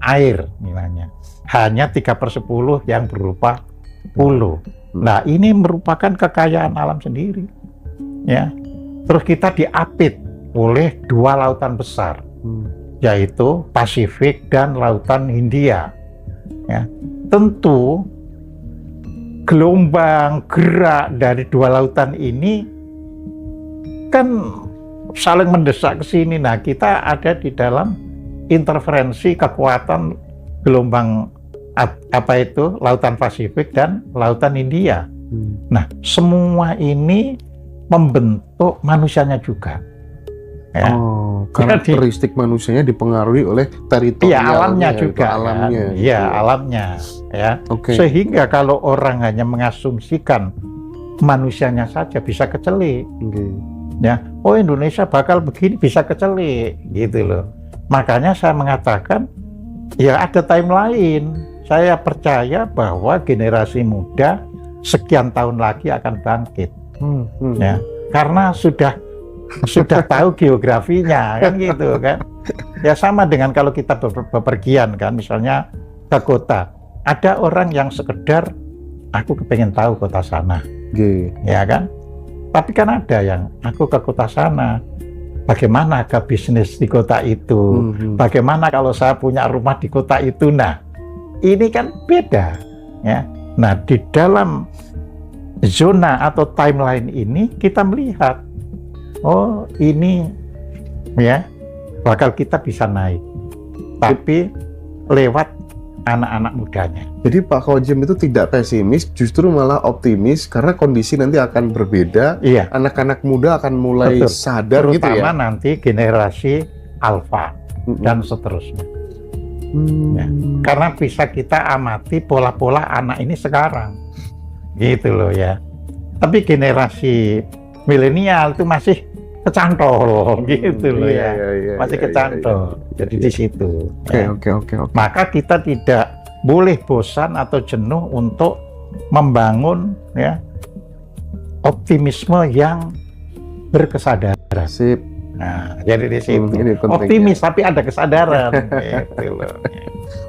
Air nilainya. Hanya 3/10 yang berupa pulau. Nah, ini merupakan kekayaan alam sendiri. Ya. Terus kita diapit oleh 2 lautan besar, yaitu Pasifik dan Lautan Hindia. Ya. Tentu gelombang gerak dari 2 lautan ini kan saling mendesak ke sini. Nah, kita ada di dalam interferensi kekuatan gelombang Lautan Pasifik dan Lautan Hindia. Nah, semua ini membentuk manusianya juga. Ya. Karakteristik manusianya dipengaruhi oleh teritorialnya, alamnya juga, alamnya. Kan? Iya, alamnya. Ya. Okay. Sehingga kalau orang hanya mengasumsikan manusianya saja bisa kecelik. Ya, oh Indonesia bakal begini, bisa kecelik, gitu loh. Makanya saya mengatakan, ya ada time lain. Saya percaya bahwa generasi muda sekian tahun lagi akan bangkit. Ya, karena sudah tahu geografinya kan gitu kan. Ya sama dengan kalau kita bepergian kan, misalnya ke kota, ada orang yang sekedar aku kepengen tahu kota sana, ya kan. Tapi kan ada yang aku ke kota sana, bagaimana ke bisnis di kota itu, bagaimana kalau saya punya rumah di kota itu. Nah ini kan beda ya. Nah di dalam zona atau timeline ini kita melihat, oh ini ya bakal kita bisa naik, tapi lewat anak-anak mudanya. Jadi Pak Kojim itu tidak pesimis, justru malah optimis karena kondisi nanti akan berbeda. Iya. Anak-anak muda akan mulai sadar gitu ya. Terutama nanti generasi alfa dan seterusnya. Ya. Karena bisa kita amati pola-pola anak ini sekarang, gitu loh ya. Tapi generasi milenial itu masih kecantol gitu loh ya, masih kecantol. Jadi di situ. Oke. Maka kita tidak boleh bosan atau jenuh untuk membangun ya optimisme yang berkesadaran. Sip. Nah, jadi di situ ya. optimis tapi ada kesadaran. Gitu loh.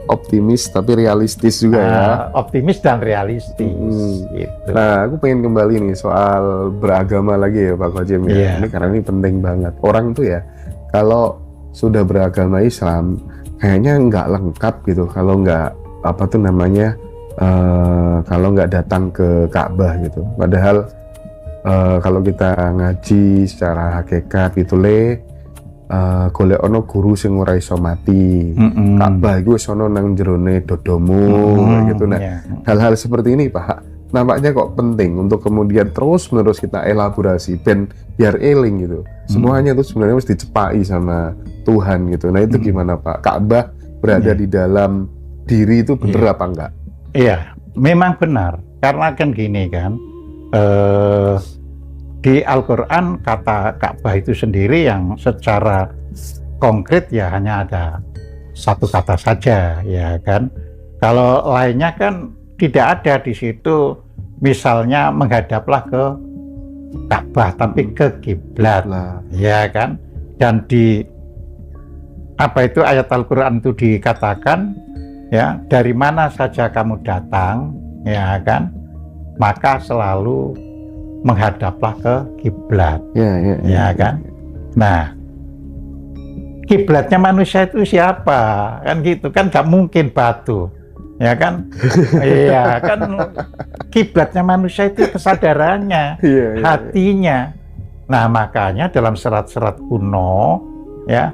Optimis tapi realistis juga ya. Optimis dan realistis. Gitu. Nah, aku pengen kembali nih soal beragama lagi ya Pak Kojim ya. Ini karena ini penting banget. Orang tuh ya kalau sudah beragama Islam kayaknya nggak lengkap gitu kalau nggak kalau nggak datang ke Ka'bah gitu. Padahal kalau kita ngaji secara hakikat gitu golek ono guru sing ora iso mati. Ka'bah iku wis ono nang jerone dodomu gitu. Nah, hal-hal seperti ini Pak nampaknya kok penting untuk kemudian terus-menerus kita elaborasi biar eling gitu. Semuanya itu sebenarnya mesti dicepai sama Tuhan gitu. Nah itu gimana Pak? Ka'bah berada di dalam diri itu bener apa enggak? Iya, memang benar. Karena kan gini kan, di Al-Quran kata Ka'bah itu sendiri yang secara konkret ya hanya ada satu kata saja, ya kan. Kalau lainnya kan tidak ada di situ, misalnya menghadaplah ke Ka'bah, tapi ke kiblat, ya kan. Dan di apa itu ayat Al-Quran itu dikatakan, ya dari mana saja kamu datang, ya kan, maka selalu menghadaplah ke kiblat, ya kan. Nah, kiblatnya manusia itu siapa? Kan gitu kan, nggak mungkin batu, ya kan? Iya kan, kiblatnya manusia itu kesadarannya, hatinya. Nah makanya dalam serat-serat kuno, ya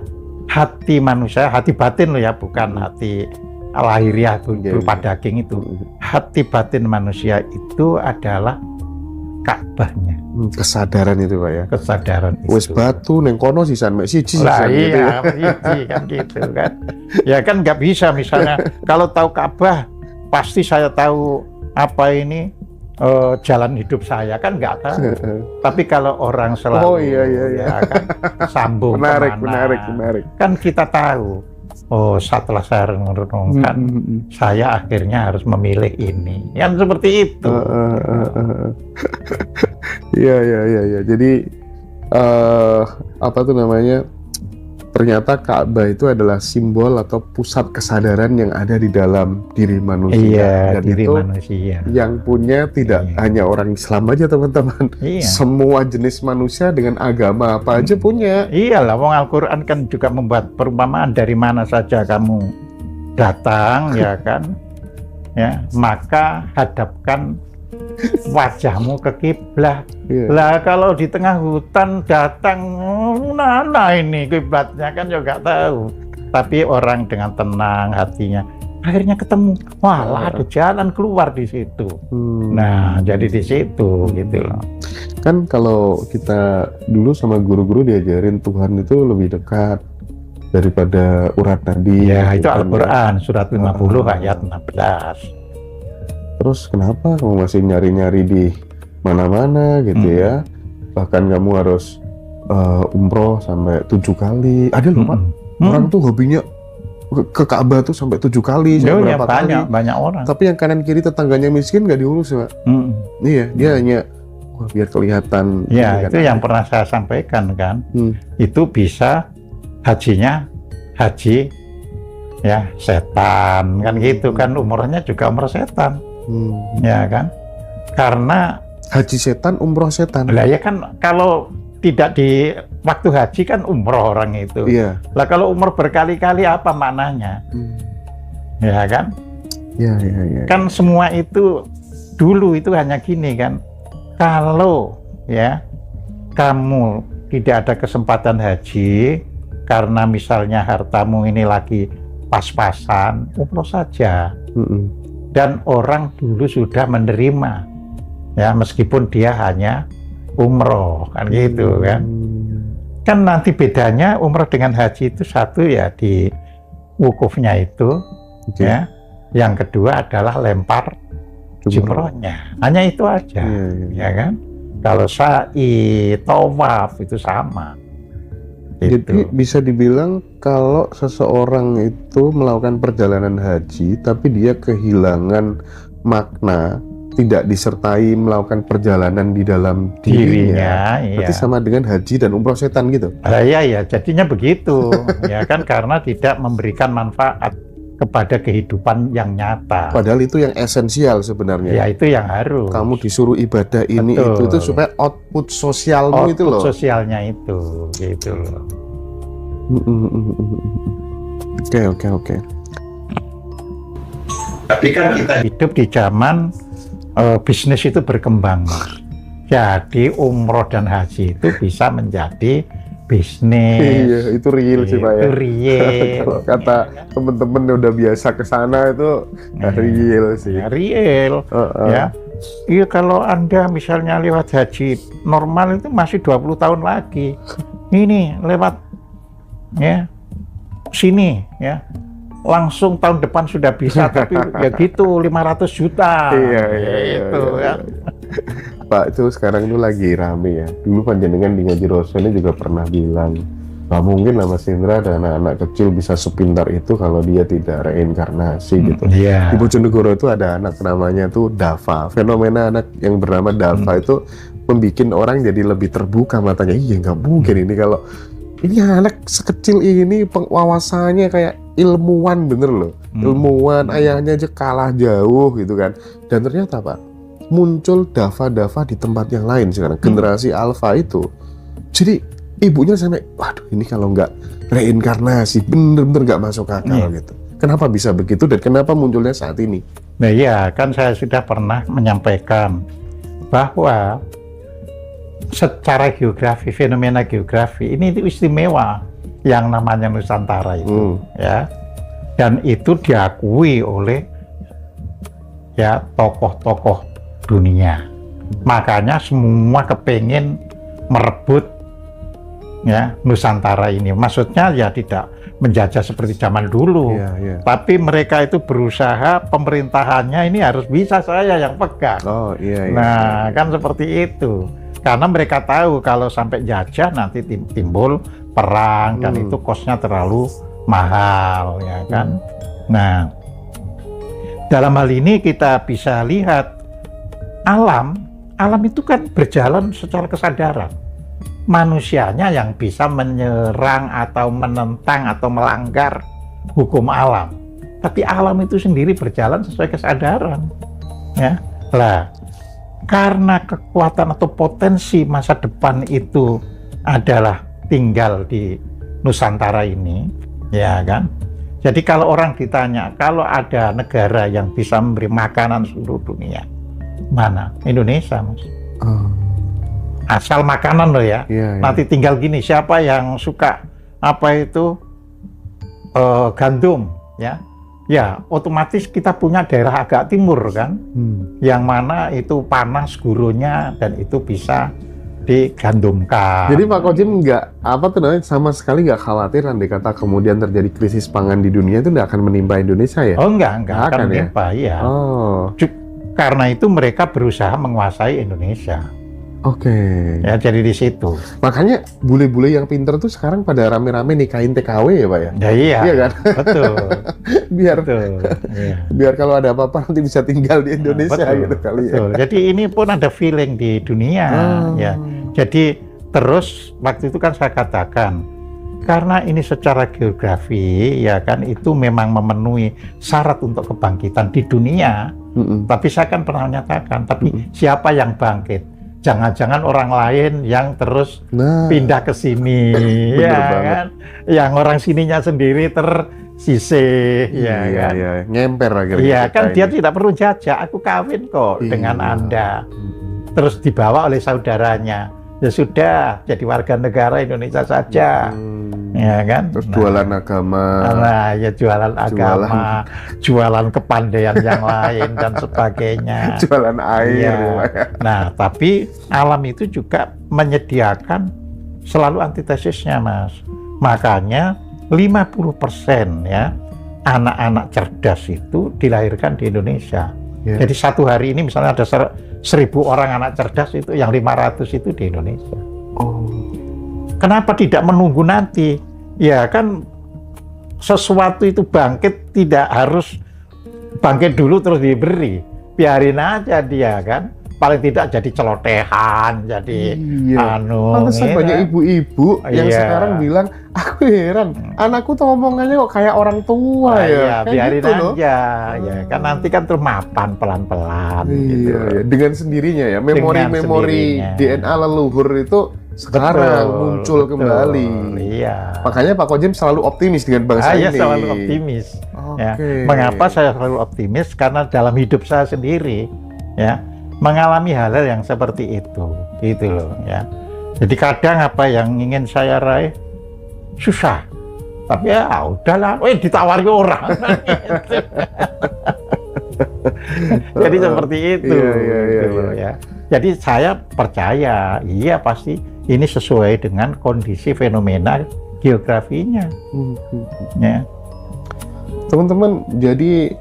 hati manusia, hati batin loh ya, bukan hati lahiriah berupa daging itu. Hati batin manusia itu adalah Ka'bahnya. Kesadaran itu Pak ya. Kesadaran itu. Wes batu neng kono sisan mek siji. Lah iya, kan gitu kan. Ya kan nggak bisa misalnya kalau tahu Ka'bah pasti saya tahu apa ini jalan hidup saya, kan nggak tahu. Tapi kalau orang selalu ya kan sambung menarik. Kan kita tahu. Oh, setelah saya renungkan, saya akhirnya harus memilih ini. Yang seperti itu. Iya. Jadi apa tuh namanya? Ternyata Ka'bah itu adalah simbol atau pusat kesadaran yang ada di dalam diri manusia. Iya, dan diri itu manusia. Yang punya tidak hanya orang Islam aja teman-teman. Semua jenis manusia dengan agama apa aja punya. Iyalah, wong Al-Quran kan juga membuat perumpamaan dari mana saja kamu datang, ya kan? Ya, maka hadapkan wajahmu ke kiblat. Lah kalau di tengah hutan datang, mana ini kiblatnya kan juga tahu. Tapi orang dengan tenang hatinya, akhirnya ketemu. Wah, ada jalan keluar di situ. Nah, jadi di situ gitu loh. Kan kalau kita dulu sama guru-guru diajarin Tuhan itu lebih dekat daripada urat nadi. Ya, itu Al-Quran surat 50 ayat 16. Terus kenapa kamu masih nyari-nyari di mana-mana gitu ya? Bahkan kamu harus umroh sampai 7 kali. Ada loh Pak, orang tuh hobinya ke Ka'bah tuh sampai 7 kali, berapa kali. Banyak orang. Tapi yang kanan kiri tetangganya miskin nggak diurus Pak. Iya, dia hanya biar kelihatan. Ya, itu yang pernah saya sampaikan kan. Itu bisa hajinya haji ya setan kan gitu kan, umrohnya juga umroh setan. Ya kan, karena haji setan, umroh setan. Lah ya kan, kalau tidak di waktu haji kan umroh orang itu. Iya. Lah kalau umroh berkali-kali apa maknanya? Ya kan? Iya. Kan semua itu dulu itu hanya gini kan. Kalau ya kamu tidak ada kesempatan haji karena misalnya hartamu ini lagi pas-pasan, umroh saja. Dan orang dulu sudah menerima, ya meskipun dia hanya umroh kan gitu kan. Kan nanti bedanya umroh dengan haji itu satu ya di wukufnya itu, ya. Yang kedua adalah lempar jumrohnya. Hanya itu aja, ya kan. Kalau sa'i, tawaf itu sama. Jadi bisa dibilang kalau seseorang itu melakukan perjalanan haji tapi dia kehilangan makna, tidak disertai melakukan perjalanan di dalam dirinya, berarti sama dengan haji dan umroh setan gitu. Ya, jadinya begitu. Ya kan, karena tidak memberikan manfaat kepada kehidupan yang nyata. Padahal itu yang esensial sebenarnya. Ya, itu yang harus. Kamu disuruh ibadah ini itu supaya output sosialmu itu loh. Output sosialnya itu, gitu loh. Oke. Tapi kan kita hidup di zaman bisnis itu berkembang. Jadi umroh dan haji itu bisa menjadi bisnis. Iya, itu real sih Pak ya. Itu real. Kalau kata temen-temen udah biasa ke sana itu real sih. Real. Ya. Iya, kalau Anda misalnya lewat haji normal itu masih 20 tahun lagi. Ini lewat ya sini ya. Langsung tahun depan sudah bisa, tapi ya gitu 500 juta. Iya, gitu ya. Pak, itu sekarang itu lagi rame ya. Dulu panjenengan di Ngaji Roso ini juga pernah bilang, nggak mungkin lah Mas Indra dan anak-anak kecil bisa sepintar itu kalau dia tidak reinkarnasi gitu. Iya. Di Bojonegoro itu ada anak namanya tuh Dava. Fenomena anak yang bernama Dava itu membuat orang jadi lebih terbuka matanya. Iya, nggak mungkin ini kalau ini anak sekecil ini wawasannya kayak ilmuwan bener loh. Ilmuwan, ayahnya aja kalah jauh gitu kan. Dan ternyata Pak, muncul Dava-Dava di tempat yang lain sekarang. Generasi Alpha itu. Jadi ibunya sampai, waduh ini kalau nggak reinkarnasi bener-bener nggak masuk akal gitu. Kenapa bisa begitu dan kenapa munculnya saat ini? Nah iya, kan saya sudah pernah menyampaikan bahwa secara geografi, fenomena geografi ini itu istimewa yang namanya Nusantara itu ya, dan itu diakui oleh ya tokoh-tokoh dunia. Makanya semua kepengen merebut ya Nusantara ini. Maksudnya ya tidak menjajah seperti zaman dulu, tapi mereka itu berusaha pemerintahannya ini harus bisa saya yang pegang. Nah kan seperti itu. Karena mereka tahu kalau sampai jajah nanti timbul perang dan itu kosnya terlalu mahal ya kan. Nah dalam hal ini kita bisa lihat alam itu kan berjalan secara kesadaran. Manusianya yang bisa menyerang atau menentang atau melanggar hukum alam. Tapi alam itu sendiri berjalan sesuai kesadaran. Ya. Lah, karena kekuatan atau potensi masa depan itu adalah tinggal di Nusantara ini, ya kan? Jadi kalau orang ditanya, kalau ada negara yang bisa memberi makanan seluruh dunia, mana? Indonesia, Mas. Asal makanan loh ya. Nanti tinggal gini, siapa yang suka apa itu gandum, ya? Ya, otomatis kita punya daerah agak timur kan, yang mana itu panas gurunya dan itu bisa digandumkan. Jadi Pak Kojim nggak sama sekali nggak khawatir andai kata kemudian terjadi krisis pangan di dunia itu nggak akan menimpa Indonesia ya? Oh enggak akan menimpa ya. Karena itu mereka berusaha menguasai Indonesia. Ya jadi di situ. Makanya bule-bule yang pinter tuh sekarang pada rame-rame nikahin TKW ya Pak ya? Ya iya kan? Betul. biar kalau ada apa-apa nanti bisa tinggal di Indonesia gitu kali ya. Jadi ini pun ada feeling di dunia ya. Jadi terus waktu itu kan saya katakan karena ini secara geografi ya kan itu memang memenuhi syarat untuk kebangkitan di dunia. Tapi saya kan pernah menyatakan tapi siapa yang bangkit? Jangan-jangan orang lain yang terus pindah ke sini, ya kan? Yang orang sininya sendiri tersisih, kan? Ngemper akhirnya. Iya, kan dia tidak perlu jajak, aku kawin kok dengan Anda. Terus dibawa oleh saudaranya, ya sudah, jadi warga negara Indonesia saja, ya kan? Terus jualan agama. Ya jualan agama, jualan kepandaian yang lain dan sebagainya. Jualan air. Nah, tapi alam itu juga menyediakan selalu antitesisnya, Mas. Makanya 50% ya anak-anak cerdas itu dilahirkan di Indonesia. Jadi satu hari ini misalnya ada 1.000 orang anak cerdas itu yang 500 itu di Indonesia. Kenapa tidak menunggu nanti? Ya kan sesuatu itu bangkit tidak harus bangkit dulu terus diberi. Biarin aja dia kan. Paling tidak jadi celotehan, jadi pantesan banyak ibu-ibu yang sekarang bilang, aku heran, anakku tuh omongannya kok kayak orang tua ya. Biarin gitu aja, ya kan nanti kan terus mapan pelan-pelan. Gitu. Dengan sendirinya ya, memori DNA leluhur itu sekarang muncul kembali. Makanya Pak Kojim selalu optimis dengan bangsa ini. Selalu optimis. Ya. Mengapa saya selalu optimis? Karena dalam hidup saya sendiri, ya. Mengalami hal-hal yang seperti itu, gitu loh ya. Jadi kadang apa yang ingin saya raih susah, tapi ya udahlah, ditawari orang. Jadi seperti itu. Iya, gitu, ya. Jadi saya percaya, iya pasti ini sesuai dengan kondisi fenomena geografinya. Ya. Teman-teman, jadi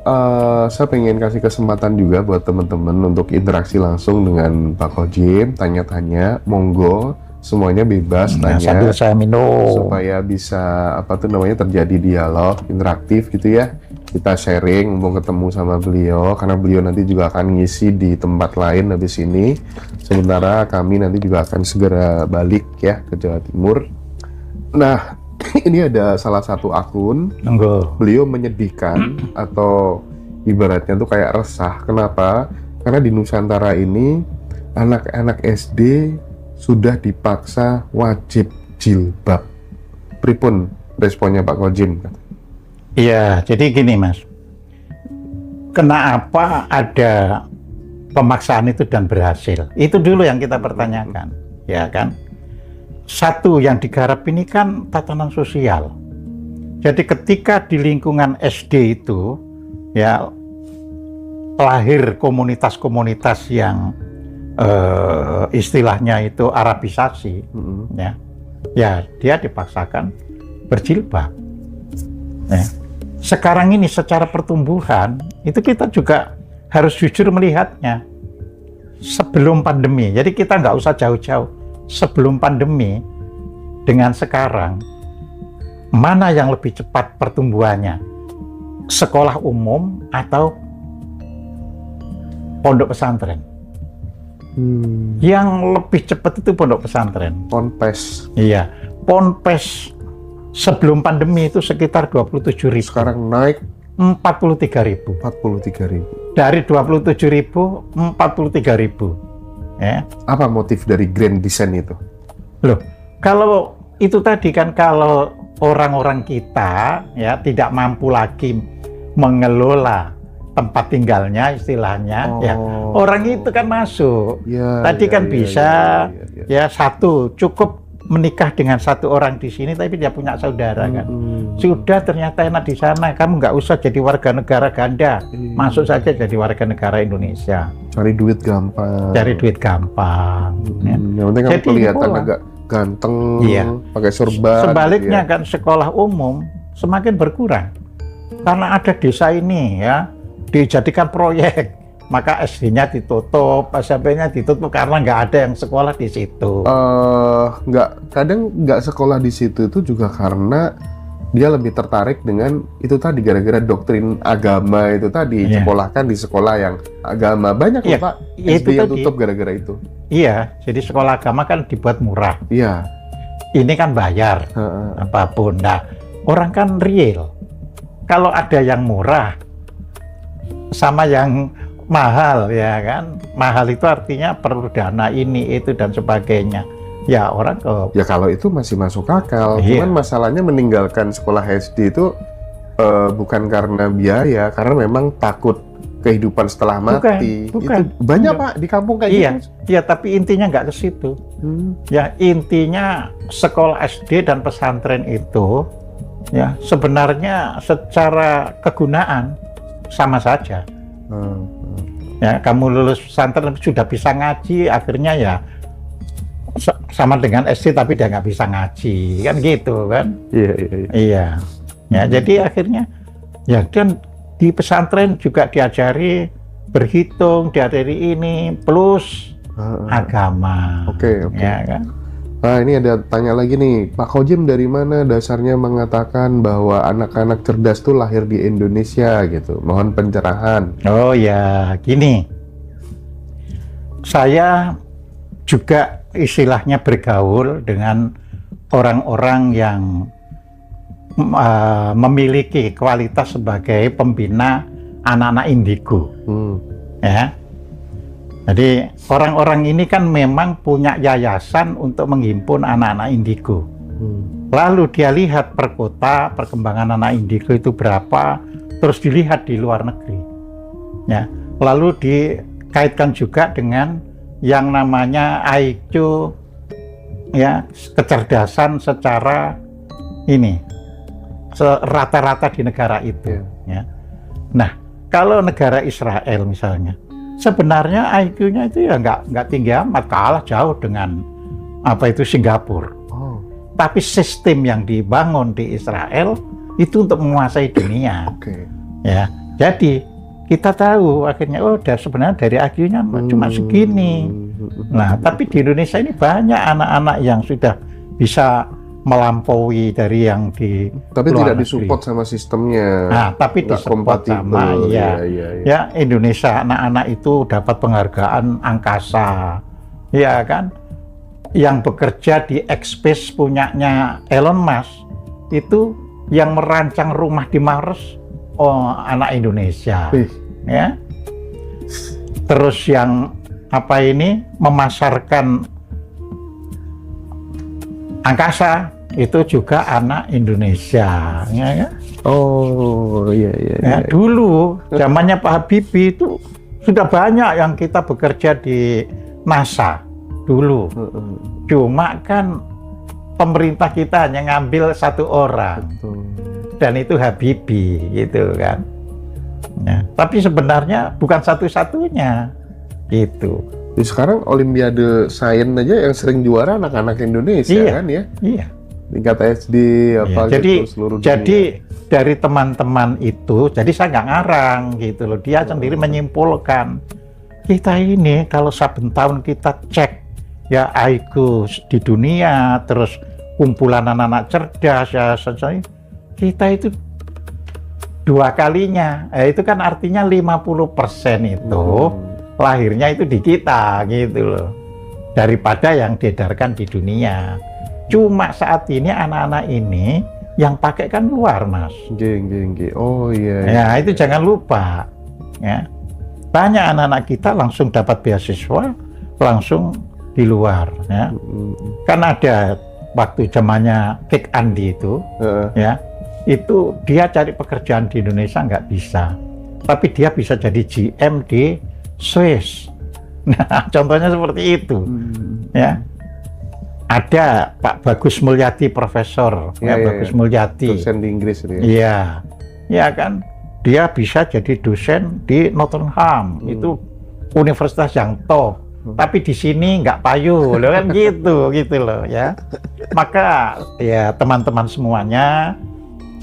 saya pengen kasih kesempatan juga buat teman-teman untuk interaksi langsung dengan Pak Khodjim, tanya-tanya, monggo, semuanya bebas tanya. Sambil saya minum. Supaya bisa terjadi dialog interaktif gitu ya. Kita sharing, mau ketemu sama beliau, karena beliau nanti juga akan ngisi di tempat lain habis ini. Sementara kami nanti juga akan segera balik ya ke Jawa Timur. Nah, ini ada salah satu akun, beliau menyedihkan atau ibaratnya tuh kayak resah. Kenapa? Karena di Nusantara ini anak-anak SD sudah dipaksa wajib jilbab. Pripun responnya Pak Khodjim? Iya, jadi gini Mas, kenapa ada pemaksaan itu dan berhasil? Itu dulu yang kita pertanyakan, ya kan? Satu yang digarap ini kan tatanan sosial. Jadi ketika di lingkungan SD itu ya lahir komunitas-komunitas yang istilahnya itu Arabisasi, ya dia dipaksakan berjilbab. Ya. Sekarang ini secara pertumbuhan itu kita juga harus jujur melihatnya sebelum pandemi. Jadi kita nggak usah jauh-jauh. Sebelum pandemi dengan sekarang, mana yang lebih cepat pertumbuhannya? Sekolah umum atau pondok pesantren? Yang lebih cepat itu pondok pesantren. Ponpes. Iya, ponpes sebelum pandemi itu sekitar 27.000. Sekarang naik 43.000. 43.000. Dari 27.000, 43.000. Ya. Apa motif dari grand design itu? Loh, kalau itu tadi kan kalau orang-orang kita ya tidak mampu lagi mengelola tempat tinggalnya istilahnya, ya orang itu kan masuk. Tadi kan bisa ya satu cukup menikah dengan satu orang di sini tapi dia punya saudara kan. Sudah ternyata enak di sana, kamu nggak usah jadi warga negara ganda, masuk saja jadi warga negara Indonesia. Cari duit gampang. Cari duit gampang. Yang penting kamu kelihatan agak ganteng, pakai sorban. Sebaliknya kan sekolah umum semakin berkurang karena ada desa ini ya dijadikan proyek. Maka SD-nya ditutup, SMP-nya ditutup karena nggak ada yang sekolah di situ. Kadang nggak sekolah di situ itu juga karena dia lebih tertarik dengan itu tadi gara-gara doktrin agama itu tadi, sekolahkan di sekolah yang agama. Banyak loh Pak, SD yang tutup gara-gara itu. Iya, jadi sekolah agama kan dibuat murah. Iya. Ini kan bayar apapun. Nah, orang kan real. Kalau ada yang murah sama yang mahal ya kan, mahal itu artinya perlu dana ini itu dan sebagainya ya orang ya kalau itu masih masuk akal. Cuman masalahnya meninggalkan sekolah SD itu bukan karena biaya, karena memang takut kehidupan setelah mati. Itu banyak Pak di kampung kayak gitu. Iya, tapi intinya nggak ke situ. Ya intinya sekolah SD dan pesantren itu ya sebenarnya secara kegunaan sama saja. Ya, kamu lulus pesantren sudah bisa ngaji, akhirnya ya sama dengan SD tapi dia nggak bisa ngaji, kan gitu kan? Iya. Ya, jadi akhirnya ya dan di pesantren juga diajari berhitung, diajari ini plus agama. Oke. Ya kan? Nah, ini ada tanya lagi nih, Pak Khodjim dari mana dasarnya mengatakan bahwa anak-anak cerdas tuh lahir di Indonesia gitu? Mohon pencerahan. Oh ya, gini. Saya juga istilahnya bergaul dengan orang-orang yang memiliki kualitas sebagai pembina anak-anak indigo. Ya. Jadi orang-orang ini kan memang punya yayasan untuk menghimpun anak-anak indigo. Lalu dia lihat per kota perkembangan anak indigo itu berapa, terus dilihat di luar negeri. Ya, lalu dikaitkan juga dengan yang namanya IQ, ya kecerdasan secara ini rata-rata di negara itu. Ya. Nah, kalau negara Israel misalnya, sebenarnya IQ-nya itu ya nggak tinggi amat, kalah jauh dengan apa itu Singapura. Oh, Tapi sistem yang dibangun di Israel itu untuk menguasai dunia. oke. Ya, jadi kita tahu akhirnya sebenarnya dari IQ-nya cuma segini. Nah, tapi di Indonesia ini banyak anak-anak yang sudah bisa melampaui dari yang di Tapi luar tidak negeri. disupport sama sistemnya. Nah, tapi Nggak disupport sama kompatibel. ya. Iya. Ya, Indonesia anak-anak itu dapat penghargaan angkasa. Ya kan? Yang bekerja di X-Space punyanya Elon Musk itu yang merancang rumah di Mars anak Indonesia. Wih. Ya. Terus yang apa ini memasarkan angkasa itu juga anak Indonesia, ya kan? Oh, iya. Ya, dulu zamannya Pak Habibie itu sudah banyak yang kita bekerja di NASA dulu. Cuma kan pemerintah kita hanya ngambil satu orang dan itu Habibie gitu kan. Ya, tapi sebenarnya bukan satu-satunya gitu. Jadi sekarang Olimpiade Sains aja yang sering juara anak-anak Indonesia Iya. kan ya? Iya. Tingkat SD apa Iya, gitu seluruh jadi dunia. dari teman-teman itu, jadi saya nggak ngarang gitu loh. Dia sendiri menyimpulkan kita ini kalau saben tahun kita cek ya IQ di dunia, terus kumpulan anak-anak cerdas ya, kita itu 2 kalinya. Itu kan artinya 50% itu lahirnya itu di kita gitu loh. Daripada yang diedarkan di dunia. Cuma saat ini anak-anak ini yang pakai kan luar, Mas. Geng. Oh iya. Ya, itu jangan lupa. Ya. Banyak anak-anak kita langsung dapat beasiswa, langsung di luar. Ya. Kan ada waktu zamannya Kik Andi itu, ya, itu dia cari pekerjaan di Indonesia nggak bisa. Tapi dia bisa jadi GM di Swiss. Nah, contohnya seperti itu. Ya. Ada Pak Bagus Mulyadi, Profesor Bagus Mulyadi. Dosen di Inggris ini. Iya, ya kan, dia bisa jadi dosen di Nottingham, itu universitas yang top. Tapi di sini nggak payu, loh kan gitu loh ya. Maka ya teman-teman semuanya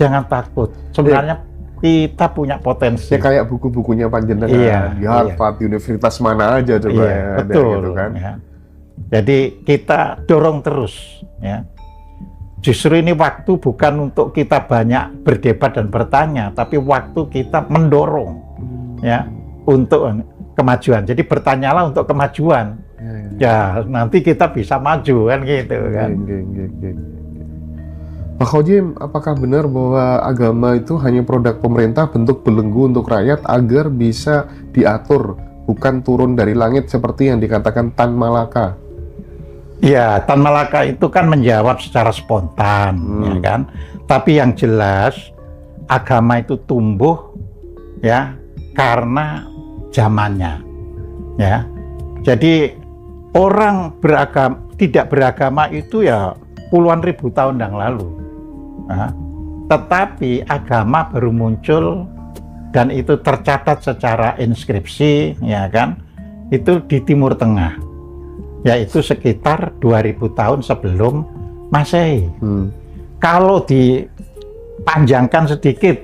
jangan takut. Sebenarnya kita punya potensi. Ya kayak buku-bukunya Panjenengan di Harvard, universitas mana aja coba ya, betul ada gitu kan. Ya. Jadi kita dorong terus ya. Justru ini waktu bukan untuk kita banyak berdebat dan bertanya, tapi waktu kita mendorong ya untuk kemajuan. Jadi bertanyalah untuk kemajuan. Ya, nanti kita bisa maju kan gitu kan. Pak Khojim, apakah benar bahwa agama itu hanya produk pemerintah bentuk belenggu untuk rakyat agar bisa diatur, bukan turun dari langit seperti yang dikatakan Tan Malaka? Ya, Tan Malaka itu kan menjawab secara spontan, ya kan. Tapi yang jelas agama itu tumbuh ya karena zamannya, ya. Jadi orang tidak beragama itu ya puluhan ribu tahun yang lalu. Nah, tetapi agama baru muncul dan itu tercatat secara inskripsi, ya kan? Itu di Timur Tengah. Yaitu sekitar 2000 tahun sebelum Masehi. Kalau dipanjangkan sedikit,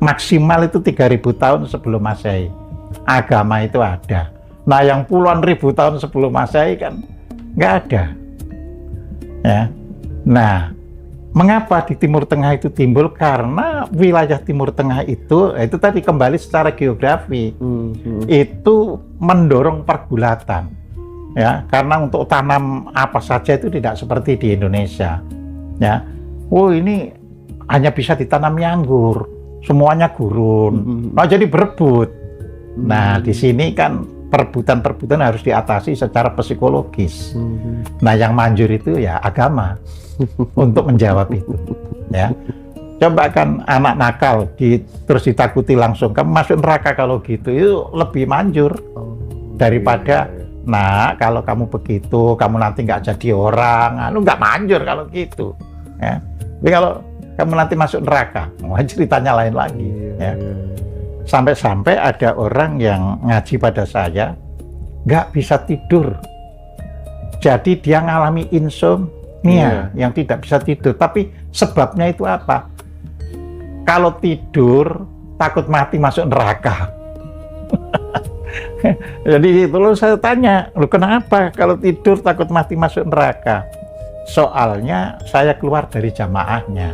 maksimal itu 3000 tahun sebelum Masehi. Agama itu ada. Nah, yang puluhan ribu tahun sebelum Masehi kan nggak ada. Ya. Nah, mengapa di Timur Tengah itu timbul? Karena wilayah Timur Tengah itu tadi kembali secara geografi, itu mendorong pergulatan. Ya, karena untuk tanam apa saja itu tidak seperti di Indonesia. Ya, ini hanya bisa ditanam anggur, semuanya gurun. Nah, jadi berebut. Nah, di sini kan perebutan harus diatasi secara psikologis. Nah, yang manjur itu ya agama untuk menjawab itu. Ya, coba kan anak nakal terus ditakuti langsung, kamu masuk neraka kalau gitu, itu lebih manjur daripada. Nah, kalau kamu begitu, kamu nanti nggak jadi orang, nggak manjur kalau gitu. Ya. Tapi kalau kamu nanti masuk neraka, ceritanya lain lagi. Ya. Sampai-sampai ada orang yang ngaji pada saya nggak bisa tidur. Jadi dia ngalami insomnia yang tidak bisa tidur. Tapi sebabnya itu apa? Kalau tidur takut mati masuk neraka. Jadi itu loh saya tanya, lu kenapa kalau tidur takut mati masuk neraka? Soalnya saya keluar dari jamaahnya,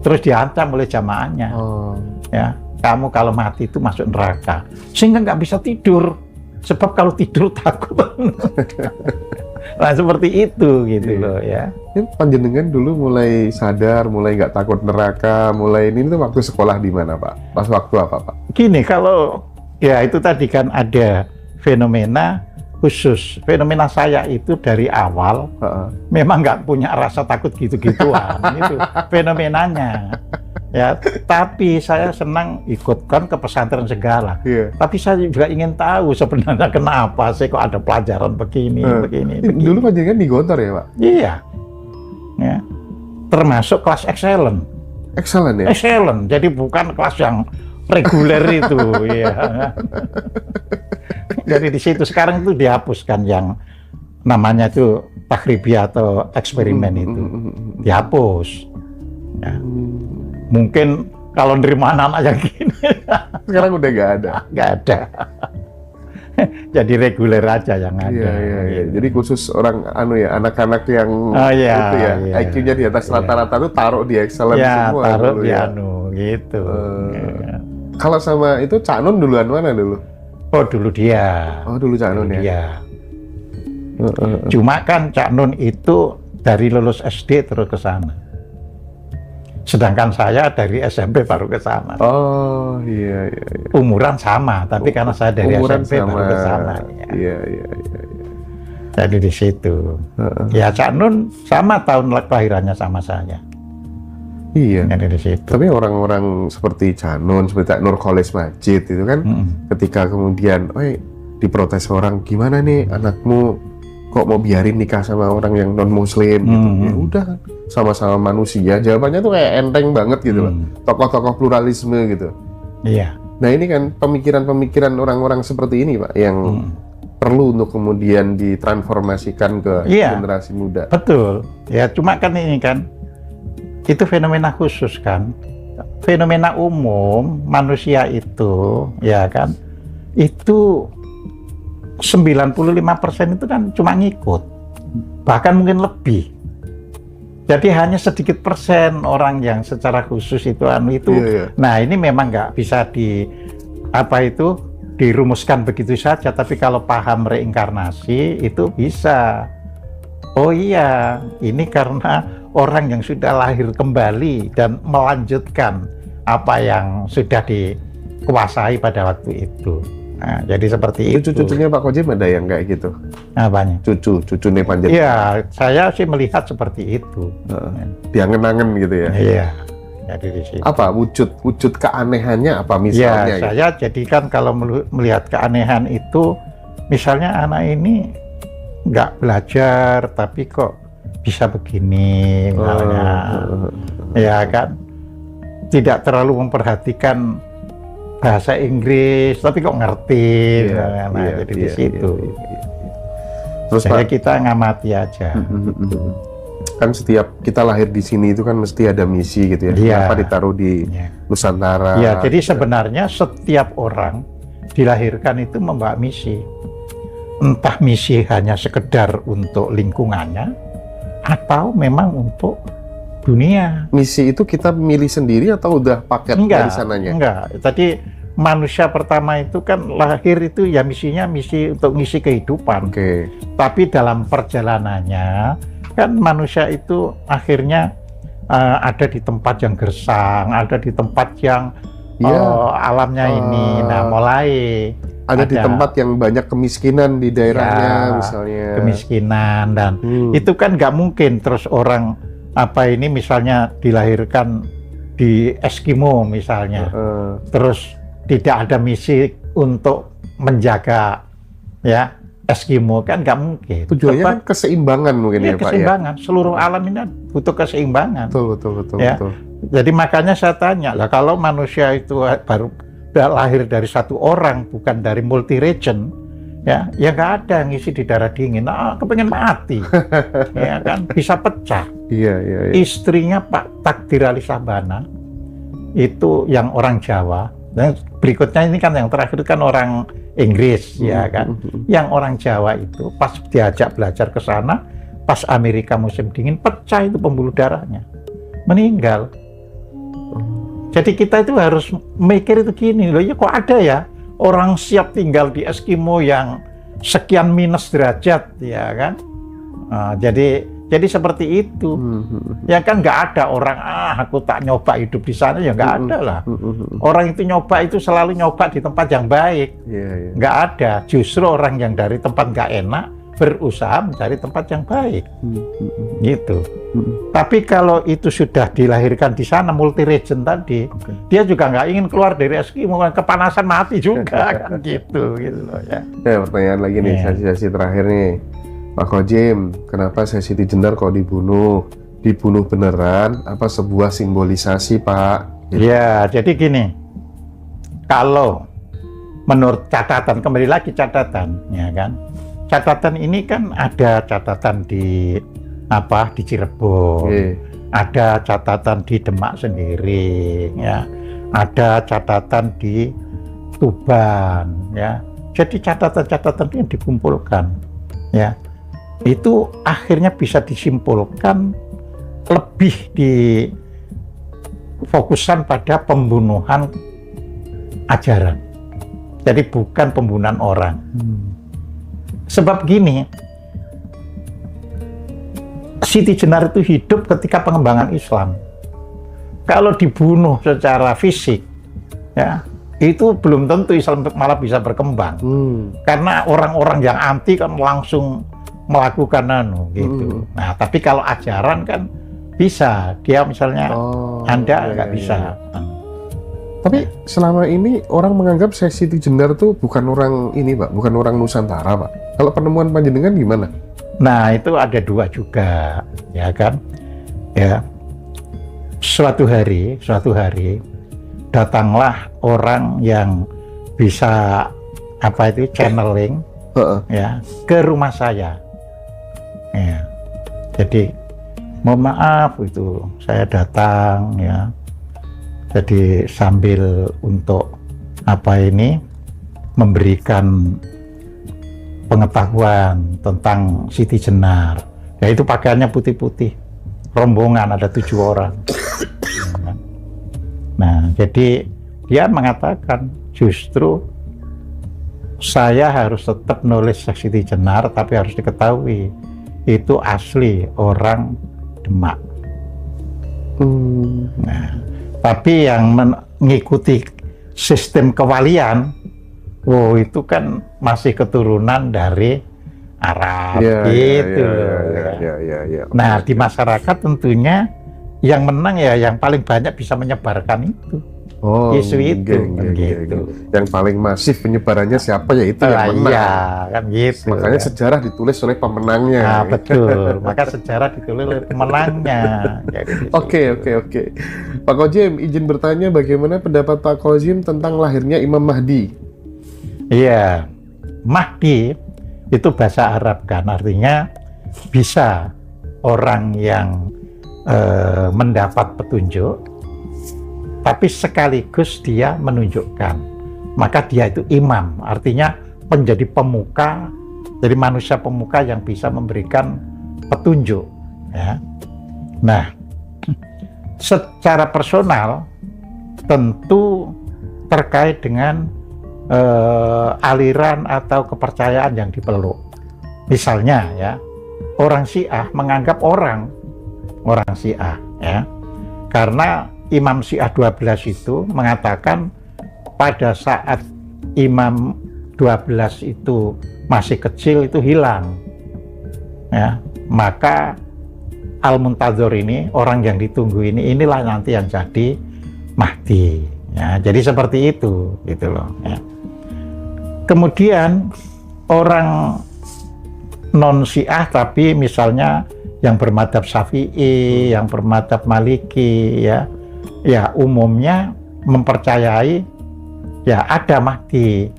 terus diancam oleh jamaahnya, ya kamu kalau mati itu masuk neraka, sehingga nggak bisa tidur, sebab kalau tidur takut. Nah seperti itu gitu loh ya. Ini panjenengan dulu mulai sadar, mulai nggak takut neraka, mulai ini tuh waktu sekolah di mana Pak? Pas waktu apa Pak? Gini, kalau ya itu tadi kan ada fenomena khusus. Fenomena saya itu dari awal memang nggak punya rasa takut gitu-gituan. Itu fenomenanya. Ya, tapi saya senang ikutkan ke pesantren segala. Tapi saya juga ingin tahu sebenarnya kenapa sih kok ada pelajaran begini. Dulu panjenengan di Gontor ya Pak? Iya. Ya. Termasuk kelas excellent. Excellent ya? Excellent. Jadi bukan kelas yang reguler itu. Ya. Jadi di situ sekarang itu dihapuskan yang namanya itu takribiah atau eksperimen itu. Dihapus. Ya. Mungkin kalau nerima anak-anak yang gini sekarang udah nggak ada. Nggak ada. Jadi reguler aja yang ada. Iya. Jadi khusus orang anak-anak yang itu ya, IQ-nya di atas rata-rata tuh taruh di excellent semua. Taruh dulu, di ya. gitu. Kalau sama itu Cak Nun duluan mana dulu? Oh dulu dia. Oh dulu Cak Nun ya. Dia. Cuma kan Cak Nun itu dari lulus SD terus ke sana. Sedangkan saya dari SMP baru ke sana. Oh iya. Umuran sama, tapi karena saya dari SMP baru ke sana. Iya. Jadi di situ. Ya Cak Nun sama tahun kelahirannya sama saya. Iya. Jadi di situ. Tapi orang-orang seperti Cak Nun, seperti Cak Nur Kholis Majid itu kan, ketika kemudian, diprotes orang, gimana nih anakmu kok mau biarin nikah sama orang yang non muslim gitu. Ya udah, sama-sama manusia. Jawabannya tuh kayak enteng banget gitu loh. Tokoh-tokoh pluralisme gitu. Iya. Nah ini kan pemikiran-pemikiran orang-orang seperti ini Pak yang perlu untuk kemudian ditransformasikan ke generasi muda. Betul. Ya cuma kan ini kan itu fenomena khusus kan. Fenomena umum manusia itu ya kan itu 95% itu kan cuma ngikut, bahkan mungkin lebih. Jadi hanya sedikit persen orang yang secara khusus itu Nah ini memang nggak bisa dirumuskan begitu saja. Tapi kalau paham reinkarnasi itu bisa. Oh iya, ini karena orang yang sudah lahir kembali dan melanjutkan apa yang sudah dikuasai pada waktu itu. Nah, jadi seperti itu. Cucu-cucunya Pak Kojim ada yang kayak gitu? Apanya? Cucu-cucunya panjang? Iya, saya sih melihat seperti itu. Diangen-angen gitu ya? Iya. Jadi di situ. Apa wujud keanehannya apa misalnya? Ya, saya jadikan kalau melihat keanehan itu, misalnya anak ini nggak belajar tapi kok bisa begini, misalnya, ya kan, tidak terlalu memperhatikan bahasa Inggris, tapi kok ngerti, jadi di situ. Terus saya Pak, kita ngamati aja. Kan setiap kita lahir di sini itu kan mesti ada misi gitu ya. Kenapa ditaruh di Nusantara? Ya, jadi sebenarnya setiap orang dilahirkan itu membawa misi. Entah misi hanya sekedar untuk lingkungannya, atau memang untuk dunia. Misi itu kita milih sendiri atau udah paket dari sananya? Enggak. Tadi manusia pertama itu kan lahir itu ya misinya misi untuk ngisi kehidupan. Tapi dalam perjalanannya kan manusia itu akhirnya ada di tempat yang gersang, ada di tempat yang alamnya ini. Nah, mulai ada di tempat yang banyak kemiskinan di daerahnya, misalnya. Kemiskinan dan itu kan nggak mungkin terus orang misalnya dilahirkan di Eskimo misalnya, terus tidak ada misi untuk menjaga Eskimo, kan nggak mungkin. Tujuannya kan keseimbangan mungkin ya Pak. Keseimbangan. Seluruh alam ini butuh keseimbangan. Betul. Jadi makanya saya tanya lah, kalau manusia itu baru lahir dari satu orang, bukan dari multi region, ya nggak ada yang ngisi di darah dingin. Kepengen mati, ya kan, bisa pecah. Iya. Istrinya Pak Takdir Ali Sabana itu yang orang Jawa. Dan berikutnya ini kan yang terakhir kan orang Inggris, ya kan. Yang orang Jawa itu pas diajak belajar ke sana, pas Amerika musim dingin pecah itu pembuluh darahnya, meninggal. Jadi kita itu harus mikir itu gini, loh ya kok ada ya orang siap tinggal di Eskimo yang sekian minus derajat, ya kan? Jadi seperti itu. Ya kan nggak ada orang aku tak nyoba hidup di sana, ya nggak ada lah. Orang itu nyoba itu selalu nyoba di tempat yang baik. Nggak ada. Justru orang yang dari tempat nggak enak berusaha mencari tempat yang baik. Gitu. Tapi kalau itu sudah dilahirkan di sana multi region tadi, dia juga nggak ingin keluar dari Eskimo, kepanasan mati juga kan gitu loh ya. Pertanyaan lagi nih, sesi terakhir nih. Pak Kojim, kenapa Sesi Tijenar kok dibunuh? Dibunuh beneran apa sebuah simbolisasi, Pak? Ya, jadi gini. Kalau menurut catatan, kembali lagi catatan, ya kan? Catatan ini kan ada catatan di Cirebon, ada catatan di Demak sendiri, ya, ada catatan di Tuban, ya. Jadi catatan-catatan itu yang dikumpulkan, ya, itu akhirnya bisa disimpulkan lebih difokuskan pada pembunuhan ajaran. Jadi bukan pembunuhan orang. Sebab gini, Siti Jenar itu hidup ketika pengembangan Islam. Kalau dibunuh secara fisik, ya, itu belum tentu Islam malah bisa berkembang. Karena orang-orang yang anti kan langsung melakukan gitu. Nah, tapi kalau ajaran kan bisa. Dia misalnya Anda nggak bisa. Tapi selama ini orang menganggap Siti Jenar tuh bukan orang ini, Pak, bukan orang Nusantara, Pak. Kalau penemuan panjenengan gimana? Nah, itu ada dua juga, ya kan? Ya. Suatu hari datanglah orang yang bisa channeling ya ke rumah saya. Ya. Jadi mohon maaf itu saya datang, ya. Jadi sambil untuk memberikan pengetahuan tentang Siti Jenar. Ya itu pakaiannya putih-putih, rombongan ada 7 orang. Nah, jadi dia mengatakan justru saya harus tetap nulis Siti Jenar, tapi harus diketahui itu asli orang Demak. Nah, tapi yang mengikuti sistem kewalian, itu kan masih keturunan dari Arab, gitu. Nah, di masyarakat tentunya yang menang ya yang paling banyak bisa menyebarkan itu. Isu itu, gitu. Yang paling masif penyebarannya siapa ya itu yang menang. Iya, kan gitu. Makanya sejarah ditulis oleh pemenangnya. Nah, betul. Maka sejarah ditulis oleh pemenangnya. Oke. Pak Kojim, izin bertanya bagaimana pendapat Pak Kojim tentang lahirnya Imam Mahdi? Iya, Mahdi itu bahasa Arab kan, artinya bisa orang yang mendapat petunjuk, tapi sekaligus dia menunjukkan. Maka dia itu imam, artinya menjadi pemuka, jadi manusia pemuka yang bisa memberikan petunjuk. Ya. Nah, secara personal tentu terkait dengan aliran atau kepercayaan yang dipeluk. Misalnya ya, orang Syiah menganggap orang Syiah ya, karena Imam Syiah 12 itu mengatakan pada saat Imam 12 itu masih kecil itu hilang ya, maka Al-Muntadzor ini, orang yang ditunggu ini, inilah nanti yang jadi Mahdi ya. Jadi seperti itu gitu loh ya. Kemudian orang non Syiah tapi misalnya yang bermadzhab Syafi'i, yang bermadzhab Maliki ya umumnya mempercayai Ya ada Mahdi,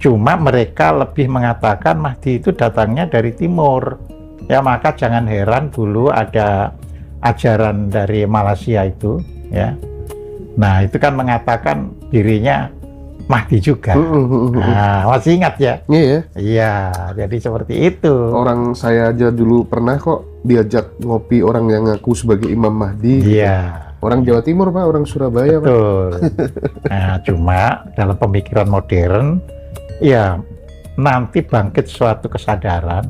cuma mereka lebih mengatakan Mahdi itu datangnya dari timur. Ya maka jangan heran dulu ada ajaran dari Malaysia itu, ya. Nah itu kan mengatakan dirinya Mahdi juga. Nah, masih ingat ya? Iya. Iya, jadi seperti itu. Orang saya aja dulu pernah kok diajak ngopi orang yang ngaku sebagai Imam Mahdi. Iya. Orang Jawa Timur Pak, orang Surabaya Pak. Betul. Nah, cuma dalam pemikiran modern, ya nanti bangkit suatu kesadaran.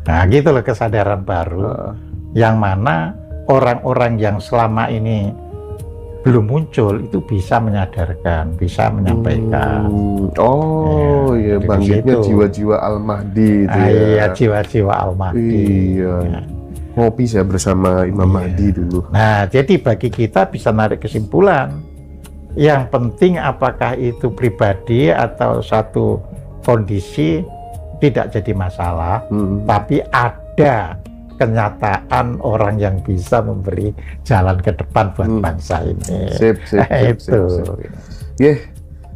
Nah, gitu loh, kesadaran baru, yang mana orang-orang yang selama ini belum muncul itu bisa menyadarkan, bisa menyampaikan. Oh iya, bangkitnya jiwa-jiwa Al-Mahdi itu ya. Iya, jiwa-jiwa Al-Mahdi. Iya. Ya. Ngopi saya bersama Imam Mahdi dulu. Nah, jadi bagi kita bisa narik kesimpulan. Yang penting apakah itu pribadi atau satu kondisi tidak jadi masalah, tapi ada kenyataan orang yang bisa memberi jalan ke depan buat bangsa ini. Sip.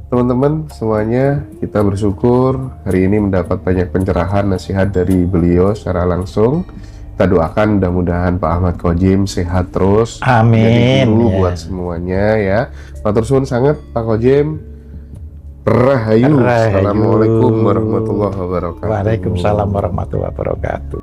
Teman-teman semuanya, kita bersyukur hari ini mendapat banyak pencerahan nasihat dari beliau secara langsung. Kita doakan mudah-mudahan Pak Ahmad Khodim sehat terus. Amin. Jadi guru buat semuanya ya. Matur suwun sangat Pak Khodim. Rahayu. Assalamualaikum warahmatullahi wabarakatuh. Waalaikumsalam warahmatullahi wabarakatuh.